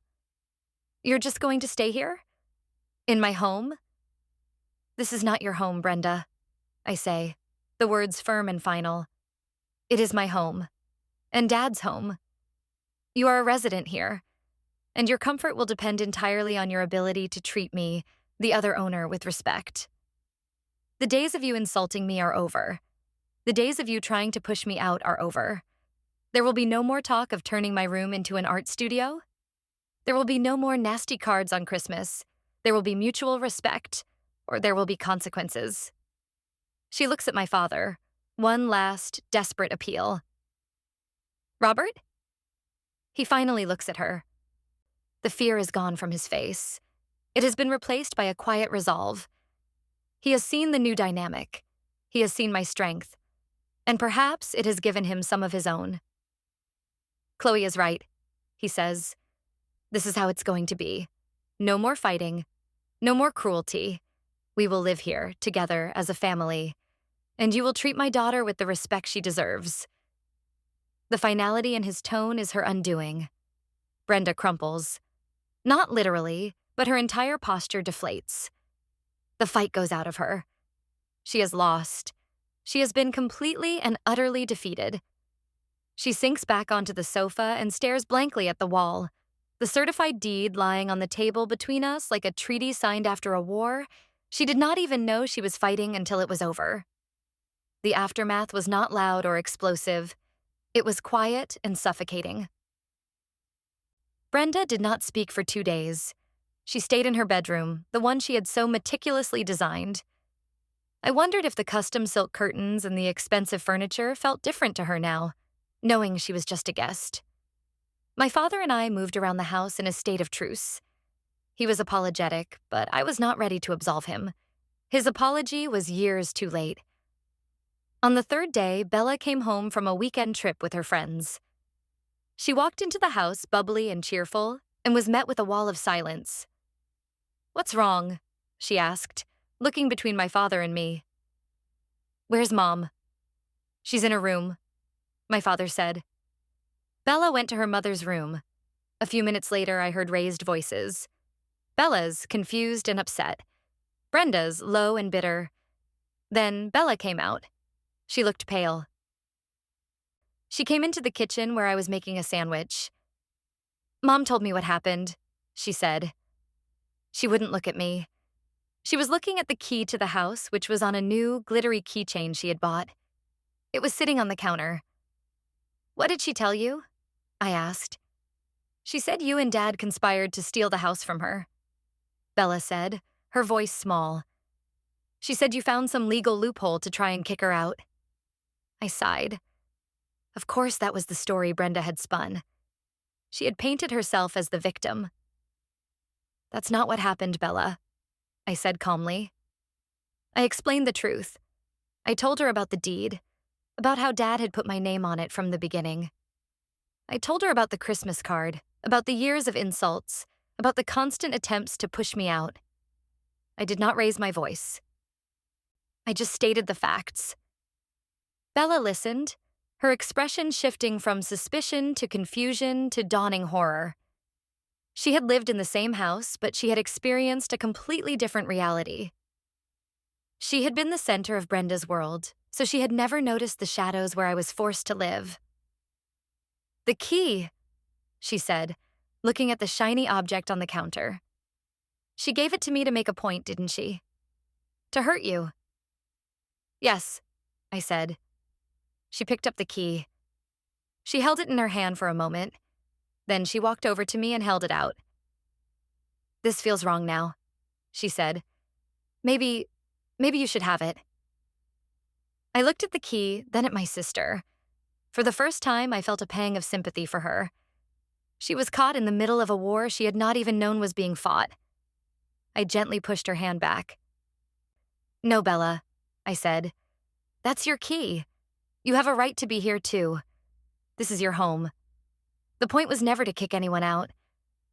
You're just going to stay here? In my home? This is not your home, Brenda, I say, the words firm and final. It is my home, and Dad's home. You are a resident here, and your comfort will depend entirely on your ability to treat me, the other owner, with respect. The days of you insulting me are over. The days of you trying to push me out are over. There will be no more talk of turning my room into an art studio. There will be no more nasty cards on Christmas. There will be mutual respect, or there will be consequences. She looks at my father, one last, desperate appeal. Robert? He finally looks at her. The fear is gone from his face. It has been replaced by a quiet resolve. He has seen the new dynamic. He has seen my strength. And perhaps it has given him some of his own. Chloe is right, he says. This is how it's going to be. No more fighting. No more cruelty. We will live here, together, as a family. And you will treat my daughter with the respect she deserves. The finality in his tone is her undoing. Brenda crumples. Not literally, but her entire posture deflates. The fight goes out of her. She has lost. She has been completely and utterly defeated. She sinks back onto the sofa and stares blankly at the wall, the certified deed lying on the table between us like a treaty signed after a war. She did not even know she was fighting until it was over. The aftermath was not loud or explosive. It was quiet and suffocating. Brenda did not speak for 2 days. She stayed in her bedroom, the one she had so meticulously designed. I wondered if the custom silk curtains and the expensive furniture felt different to her now, knowing she was just a guest. My father and I moved around the house in a state of truce. He was apologetic, but I was not ready to absolve him. His apology was years too late. On the 3rd day, Bella came home from a weekend trip with her friends. She walked into the house bubbly and cheerful and was met with a wall of silence. "What's wrong?" she asked, looking between my father and me. "Where's Mom?" "She's in her room," my father said. Bella went to her mother's room. A few minutes later, I heard raised voices. Bella's, confused and upset. Brenda's, low and bitter. Then Bella came out. She looked pale. She came into the kitchen where I was making a sandwich. "Mom told me what happened," she said. She wouldn't look at me. She was looking at the key to the house, which was on a new, glittery keychain she had bought. It was sitting on the counter. "What did she tell you?" I asked. "She said you and Dad conspired to steal the house from her," Bella said, her voice small. "She said you found some legal loophole to try and kick her out." I sighed. Of course that was the story Brenda had spun. She had painted herself as the victim. "That's not what happened, Bella," I said calmly. I explained the truth. I told her about the deed, about how Dad had put my name on it from the beginning. I told her about the Christmas card, about the years of insults, about the constant attempts to push me out. I did not raise my voice. I just stated the facts. Bella listened, her expression shifting from suspicion to confusion to dawning horror. She had lived in the same house, but she had experienced a completely different reality. She had been the center of Brenda's world, so she had never noticed the shadows where I was forced to live. The key, she said, looking at the shiny object on the counter. She gave it to me to make a point, didn't she? To hurt you. Yes, I said. She picked up the key. She held it in her hand for a moment. Then she walked over to me and held it out. This feels wrong now, she said. Maybe you should have it. I looked at the key, then at my sister. For the first time, I felt a pang of sympathy for her. She was caught in the middle of a war she had not even known was being fought. I gently pushed her hand back. No, Bella, I said. That's your key. You have a right to be here too. This is your home. The point was never to kick anyone out.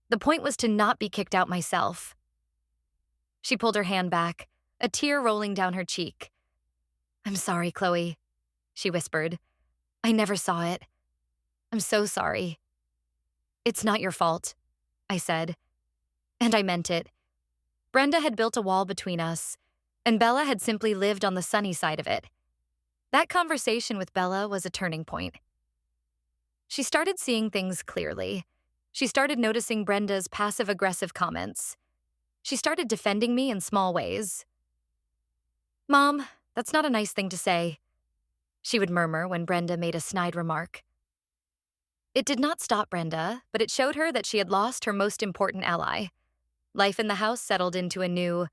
The point was to not be kicked out myself. She pulled her hand back, a tear rolling down her cheek. I'm sorry, Chloe, she whispered. I never saw it. I'm so sorry. It's not your fault, I said. And I meant it. Brenda had built a wall between us, and Bella had simply lived on the sunny side of it. That conversation with Bella was a turning point. She started seeing things clearly. She started noticing Brenda's passive-aggressive comments. She started defending me in small ways. Mom, that's not a nice thing to say, she would murmur when Brenda made a snide remark. It did not stop Brenda, but it showed her that she had lost her most important ally. Life in the house settled into a new,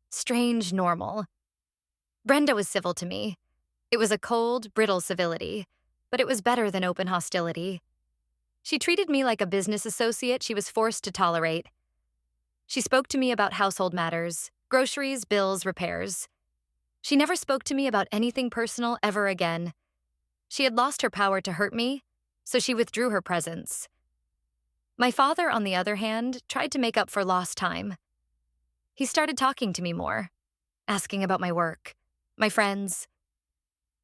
strange normal. Brenda was civil to me. It was a cold, brittle civility, but it was better than open hostility. She treated me like a business associate she was forced to tolerate. She spoke to me about household matters, groceries, bills, repairs. She never spoke to me about anything personal ever again. She had lost her power to hurt me, so she withdrew her presence. My father, on the other hand, tried to make up for lost time. He started talking to me more, asking about my work, my friends.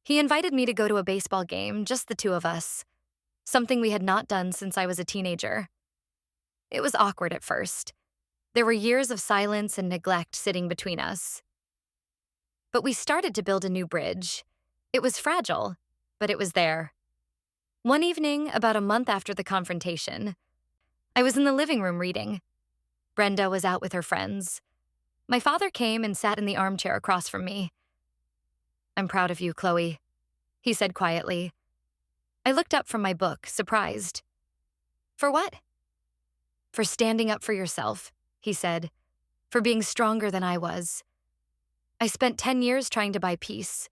He invited me to go to a baseball game, just the two of us, something we had not done since I was a teenager. It was awkward at first. There were years of silence and neglect sitting between us. But we started to build a new bridge. It was fragile, but it was there. One evening, about a month after the confrontation, I was in the living room reading. Brenda was out with her friends. My father came and sat in the armchair across from me. I'm proud of you, Chloe, he said quietly. I looked up from my book, surprised. For what? For standing up for yourself, he said, for being stronger than I was. I spent 10 years trying to buy peace.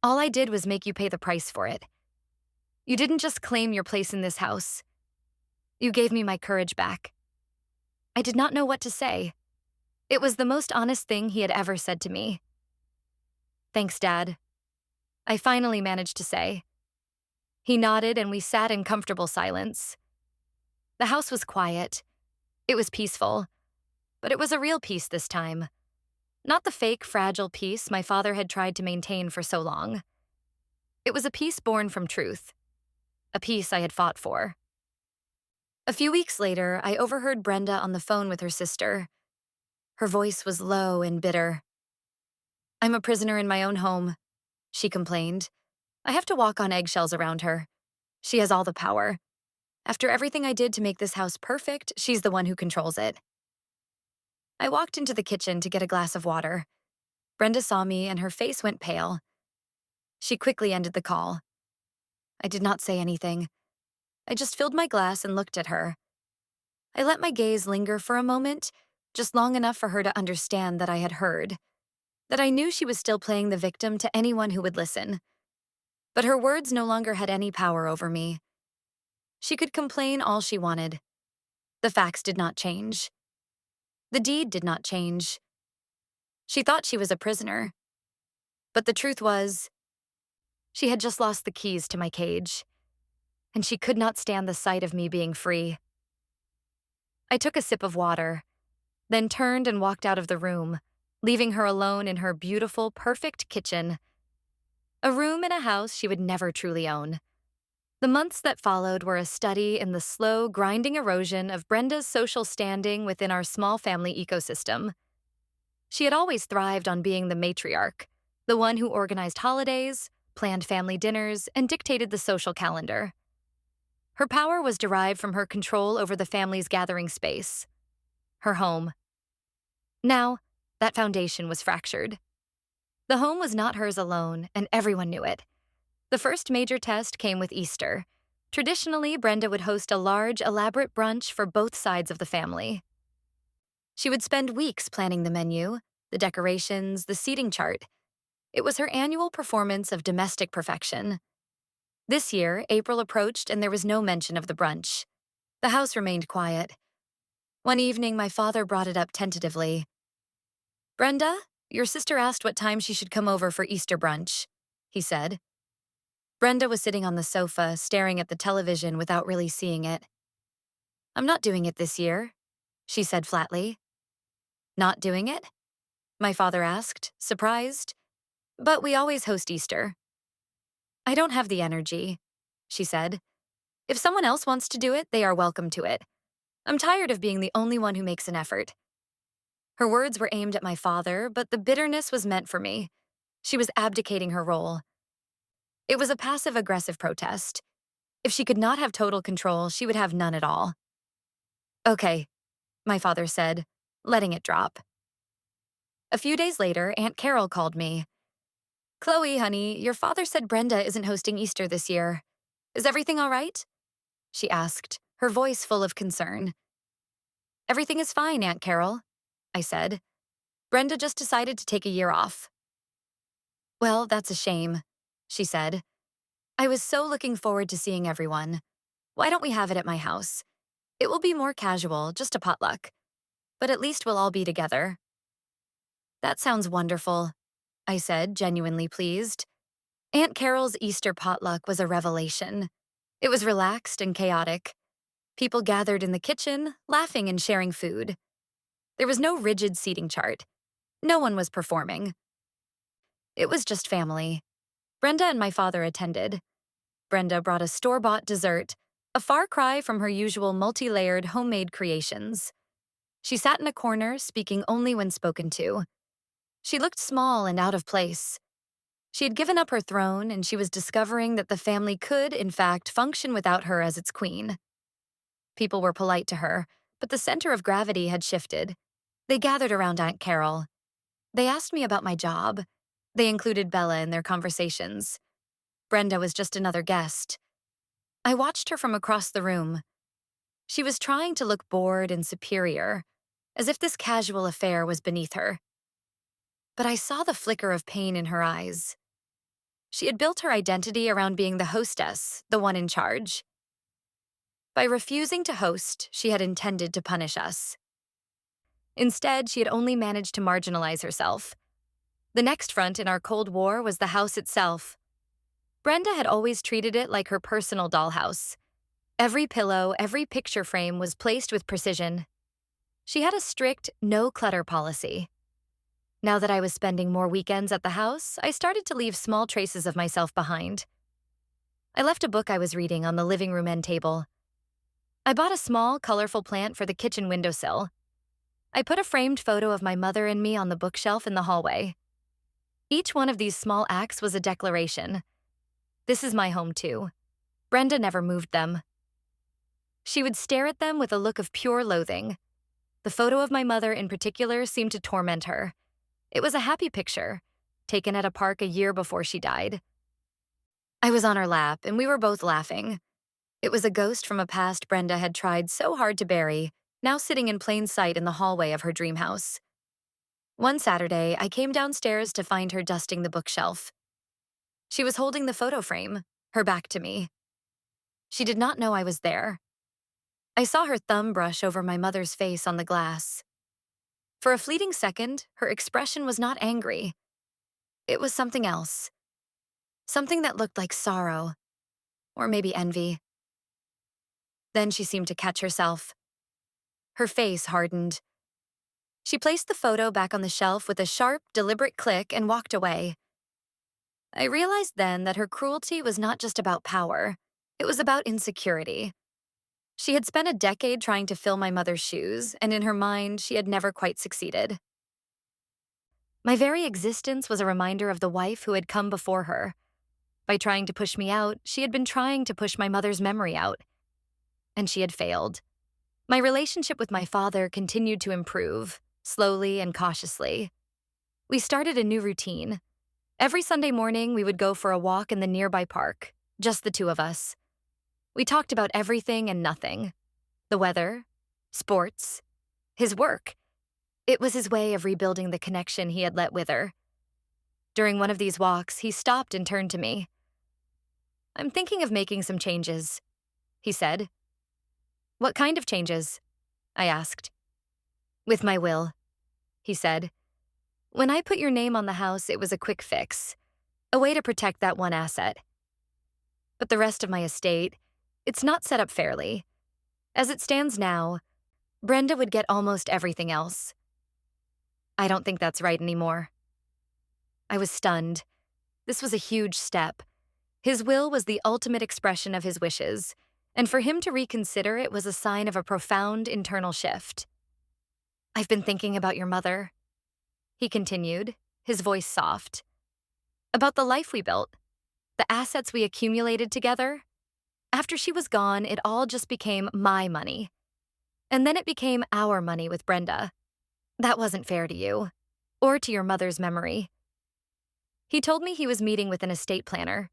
All I did was make you pay the price for it. You didn't just claim your place in this house. You gave me my courage back. I did not know what to say. It was the most honest thing he had ever said to me. Thanks, Dad. I finally managed to say. He nodded and we sat in comfortable silence. The house was quiet. It was peaceful. But it was a real peace this time. Not the fake, fragile peace my father had tried to maintain for so long. It was a peace born from truth. A peace I had fought for. A few weeks later, I overheard Brenda on the phone with her sister. Her voice was low and bitter. I'm a prisoner in my own home, she complained. I have to walk on eggshells around her. She has all the power. After everything I did to make this house perfect, she's the one who controls it. I walked into the kitchen to get a glass of water. Brenda saw me and her face went pale. She quickly ended the call. I did not say anything. I just filled my glass and looked at her. I let my gaze linger for a moment, just long enough for her to understand that I had heard, that I knew she was still playing the victim to anyone who would listen. But her words no longer had any power over me. She could complain all she wanted. The facts did not change. The deed did not change. She thought she was a prisoner. But the truth was, she had just lost the keys to my cage, and she could not stand the sight of me being free. I took a sip of water, then turned and walked out of the room, leaving her alone in her beautiful, perfect kitchen. A room in a house she would never truly own. The months that followed were a study in the slow, grinding erosion of Brenda's social standing within our small family ecosystem. She had always thrived on being the matriarch, the one who organized holidays, planned family dinners, and dictated the social calendar. Her power was derived from her control over the family's gathering space, her home. Now, that foundation was fractured. The home was not hers alone, and everyone knew it. The first major test came with Easter. Traditionally, Brenda would host a large, elaborate brunch for both sides of the family. She would spend weeks planning the menu, the decorations, the seating chart. It was her annual performance of domestic perfection. This year, April approached and there was no mention of the brunch. The house remained quiet. One evening, my father brought it up tentatively. "Brenda, your sister asked what time she should come over for Easter brunch," he said. Brenda was sitting on the sofa, staring at the television without really seeing it. "I'm not doing it this year," she said flatly. "Not doing it?" my father asked, surprised. "But we always host Easter." "I don't have the energy," she said. "If someone else wants to do it, they are welcome to it. I'm tired of being the only one who makes an effort." Her words were aimed at my father, but the bitterness was meant for me. She was abdicating her role. It was a passive-aggressive protest. If she could not have total control, she would have none at all. "Okay," my father said, letting it drop. A few days later, Aunt Carol called me. "Chloe, honey, your father said Brenda isn't hosting Easter this year. Is everything all right?" she asked, her voice full of concern. "Everything is fine, Aunt Carol," I said. "Brenda just decided to take a year off." "Well, that's a shame," she said. "I was so looking forward to seeing everyone. Why don't we have it at my house? It will be more casual, just a potluck. But at least we'll all be together." "That sounds wonderful," I said, genuinely pleased. Aunt Carol's Easter potluck was a revelation. It was relaxed and chaotic. People gathered in the kitchen, laughing and sharing food. There was no rigid seating chart. No one was performing. It was just family. Brenda and my father attended. Brenda brought a store-bought dessert, a far cry from her usual multi-layered homemade creations. She sat in a corner, speaking only when spoken to. She looked small and out of place. She had given up her throne, and she was discovering that the family could, in fact, function without her as its queen. People were polite to her, but the center of gravity had shifted. They gathered around Aunt Carol. They asked me about my job. They included Bella in their conversations. Brenda was just another guest. I watched her from across the room. She was trying to look bored and superior, as if this casual affair was beneath her. But I saw the flicker of pain in her eyes. She had built her identity around being the hostess, the one in charge. By refusing to host, she had intended to punish us. Instead, she had only managed to marginalize herself. The next front in our Cold War was the house itself. Brenda had always treated it like her personal dollhouse. Every pillow, every picture frame was placed with precision. She had a strict no-clutter policy. Now that I was spending more weekends at the house, I started to leave small traces of myself behind. I left a book I was reading on the living room end table. I bought a small, colorful plant for the kitchen windowsill. I put a framed photo of my mother and me on the bookshelf in the hallway. Each one of these small acts was a declaration. This is my home too. Brenda never moved them. She would stare at them with a look of pure loathing. The photo of my mother in particular seemed to torment her. It was a happy picture, taken at a park a year before she died. I was on her lap, and we were both laughing. It was a ghost from a past Brenda had tried so hard to bury, now sitting in plain sight in the hallway of her dream house. One Saturday, I came downstairs to find her dusting the bookshelf. She was holding the photo frame, her back to me. She did not know I was there. I saw her thumb brush over my mother's face on the glass. For a fleeting second, her expression was not angry. It was something else. Something that looked like sorrow, or maybe envy. Then she seemed to catch herself. Her face hardened. She placed the photo back on the shelf with a sharp, deliberate click and walked away. I realized then that her cruelty was not just about power. It was about insecurity. She had spent a decade trying to fill my mother's shoes, and in her mind, she had never quite succeeded. My very existence was a reminder of the wife who had come before her. By trying to push me out, she had been trying to push my mother's memory out. and she had failed. My relationship with my father continued to improve, slowly and cautiously. We started a new routine. Every Sunday morning, we would go for a walk in the nearby park, just the two of us. We talked about everything and nothing: the weather, sports, his work. It was his way of rebuilding the connection he had let wither. During one of these walks, he stopped and turned to me. "I'm thinking of making some changes," he said. "What kind of changes?" I asked. "With my will," he said. "When I put your name on the house, it was a quick fix, a way to protect that one asset. But the rest of my estate, it's not set up fairly. As it stands now, Brenda would get almost everything else. I don't think that's right anymore." I was stunned. This was a huge step. His will was the ultimate expression of his wishes, and for him to reconsider it was a sign of a profound internal shift. "I've been thinking about your mother," he continued, his voice soft. "About the life we built, the assets we accumulated together. After she was gone, it all just became my money. And then it became our money with Brenda. That wasn't fair to you, or to your mother's memory." He told me he was meeting with an estate planner.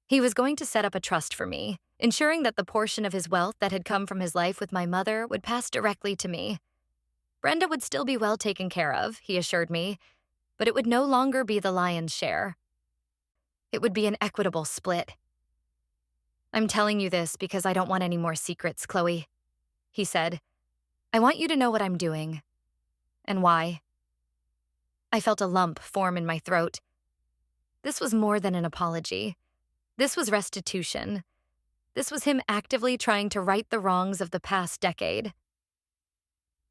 He was going to set up a trust for me, ensuring that the portion of his wealth that had come from his life with my mother would pass directly to me. Brenda would still be well taken care of, he assured me, but it would no longer be the lion's share. It would be an equitable split. "I'm telling you this because I don't want any more secrets, Chloe," he said. "I want you to know what I'm doing. And why." I felt a lump form in my throat. This was more than an apology. This was restitution. This was him actively trying to right the wrongs of the past decade.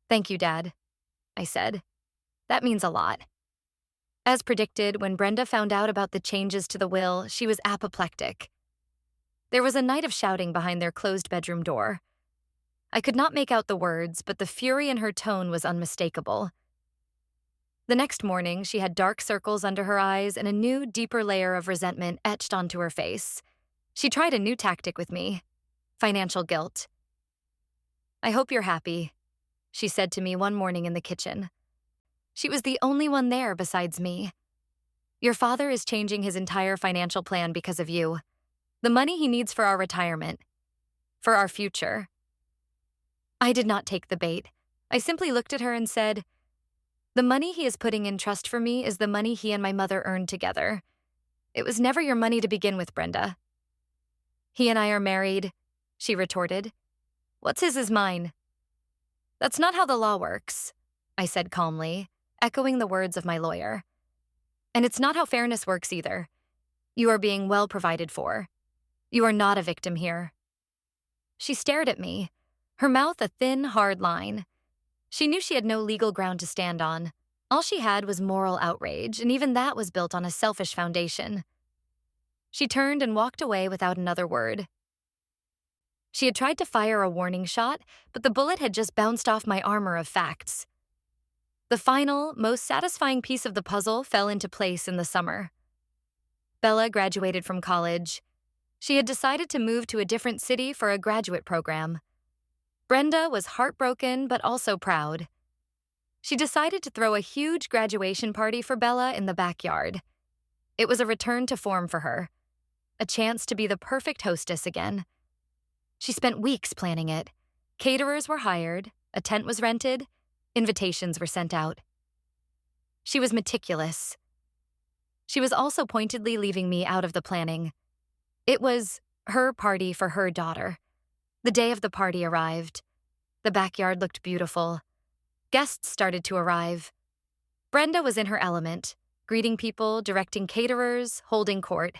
"Thank you, Dad," I said. "That means a lot." As predicted, when Brenda found out about the changes to the will, she was apoplectic. There was a night of shouting behind their closed bedroom door. I could not make out the words, but the fury in her tone was unmistakable. The next morning, she had dark circles under her eyes and a new, deeper layer of resentment etched onto her face. She tried a new tactic with me: financial guilt. "I hope you're happy," she said to me one morning in the kitchen. She was the only one there besides me. "Your father is changing his entire financial plan because of you. The money he needs for our retirement. For our future." I did not take the bait. I simply looked at her and said, "The money he is putting in trust for me is the money he and my mother earned together. It was never your money to begin with, Brenda." "He and I are married," she retorted. "What's his is mine." "That's not how the law works," I said calmly, echoing the words of my lawyer. "And it's not how fairness works either. You are being well provided for. You are not a victim here." She stared at me, her mouth a thin, hard line. She knew she had no legal ground to stand on. All she had was moral outrage, and even that was built on a selfish foundation. She turned and walked away without another word. She had tried to fire a warning shot, but the bullet had just bounced off my armor of facts. The final, most satisfying piece of the puzzle fell into place in the summer. Bella graduated from college. She had decided to move to a different city for a graduate program. Brenda was heartbroken but also proud. She decided to throw a huge graduation party for Bella in the backyard. It was a return to form for her, a chance to be the perfect hostess again. She spent weeks planning it. Caterers were hired, a tent was rented, invitations were sent out. She was meticulous. She was also pointedly leaving me out of the planning. It was her party for her daughter. The day of the party arrived. The backyard looked beautiful. Guests started to arrive. Brenda was in her element, greeting people, directing caterers, holding court.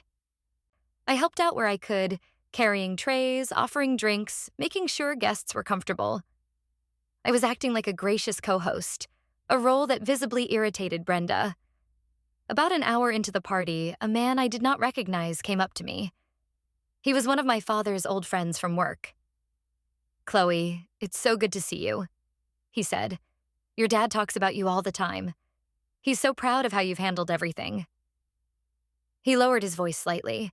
I helped out where I could, carrying trays, offering drinks, making sure guests were comfortable. I was acting like a gracious co-host, a role that visibly irritated Brenda. About an hour into the party, a man I did not recognize came up to me. He was one of my father's old friends from work. "Chloe, it's so good to see you," he said. "Your dad talks about you all the time. He's so proud of how you've handled everything." He lowered his voice slightly.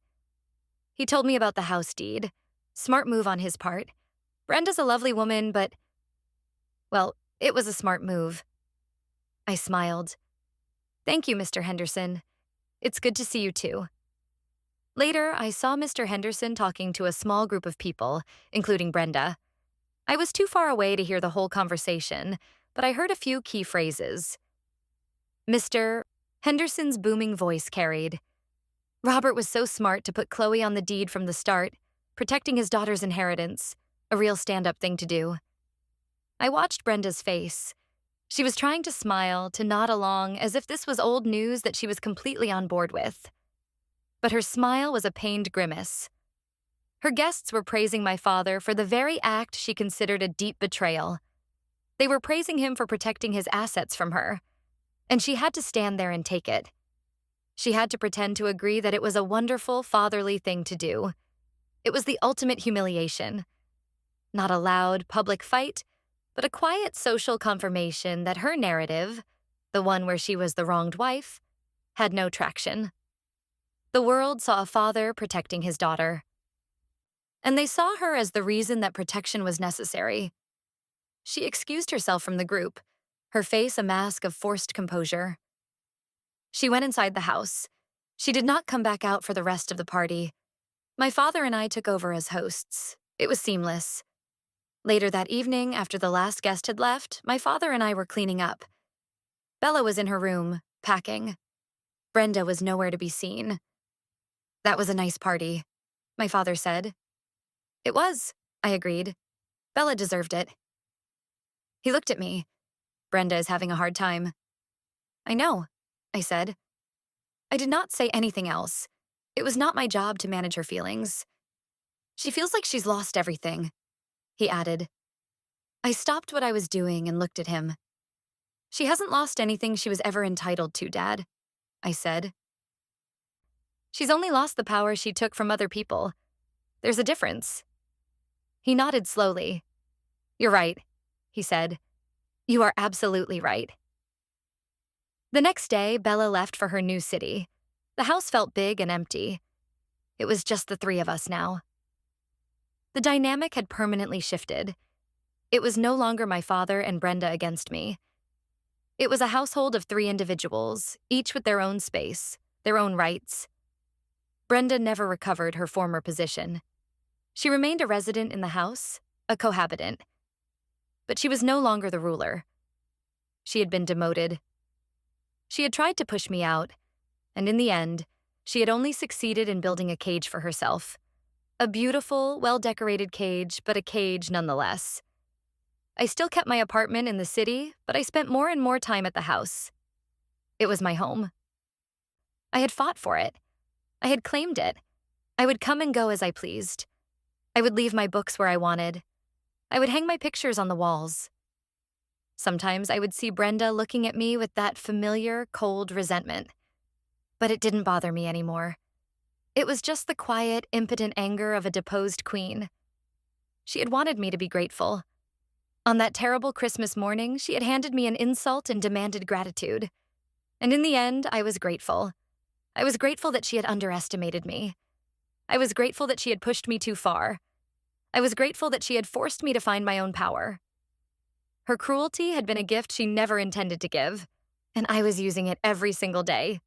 He told me about the house deed. Smart move on his part. Brenda's a lovely woman, but, well, it was a smart move. I smiled. Thank you, Mr. Henderson. It's good to see you too. Later, I saw Mr. Henderson talking to a small group of people, including Brenda. I was too far away to hear the whole conversation, but I heard a few key phrases. Mr. Henderson's booming voice carried. Robert was so smart to put Chloe on the deed from the start, protecting his daughter's inheritance, a real stand-up thing to do. I watched Brenda's face. She was trying to smile, to nod along, as if this was old news that she was completely on board with. But her smile was a pained grimace. Her guests were praising my father for the very act she considered a deep betrayal. They were praising him for protecting his assets from her, and she had to stand there and take it. She had to pretend to agree that it was a wonderful, fatherly thing to do. It was the ultimate humiliation. Not a loud, public fight, but a quiet social confirmation that her narrative, the one where she was the wronged wife, had no traction. The world saw a father protecting his daughter. And they saw her as the reason that protection was necessary. She excused herself from the group, her face a mask of forced composure. She went inside the house. She did not come back out for the rest of the party. My father and I took over as hosts. It was seamless. Later that evening, after the last guest had left, my father and I were cleaning up. Bella was in her room, packing. Brenda was nowhere to be seen. That was a nice party, my father said. It was, I agreed. Bella deserved it. He looked at me. Brenda is having a hard time. I know, I said. I did not say anything else. It was not my job to manage her feelings. She feels like she's lost everything, he added. I stopped what I was doing and looked at him. She hasn't lost anything she was ever entitled to, Dad, I said. She's only lost the power she took from other people. There's a difference. He nodded slowly. You're right, he said. You are absolutely right. The next day, Bella left for her new city. The house felt big and empty. It was just the three of us now. The dynamic had permanently shifted. It was no longer my father and Brenda against me. It was a household of three individuals, each with their own space, their own rights. Brenda never recovered her former position. She remained a resident in the house, a cohabitant. But she was no longer the ruler. She had been demoted. She had tried to push me out, and in the end, she had only succeeded in building a cage for herself. A beautiful, well-decorated cage, but a cage nonetheless. I still kept my apartment in the city, but I spent more and more time at the house. It was my home. I had fought for it. I had claimed it. I would come and go as I pleased. I would leave my books where I wanted. I would hang my pictures on the walls. Sometimes I would see Brenda looking at me with that familiar, cold resentment. But it didn't bother me anymore. It was just the quiet, impotent anger of a deposed queen. She had wanted me to be grateful. On that terrible Christmas morning, she had handed me an insult and demanded gratitude. And in the end, I was grateful. I was grateful that she had underestimated me. I was grateful that she had pushed me too far. I was grateful that she had forced me to find my own power. Her cruelty had been a gift she never intended to give, and I was using it every single day.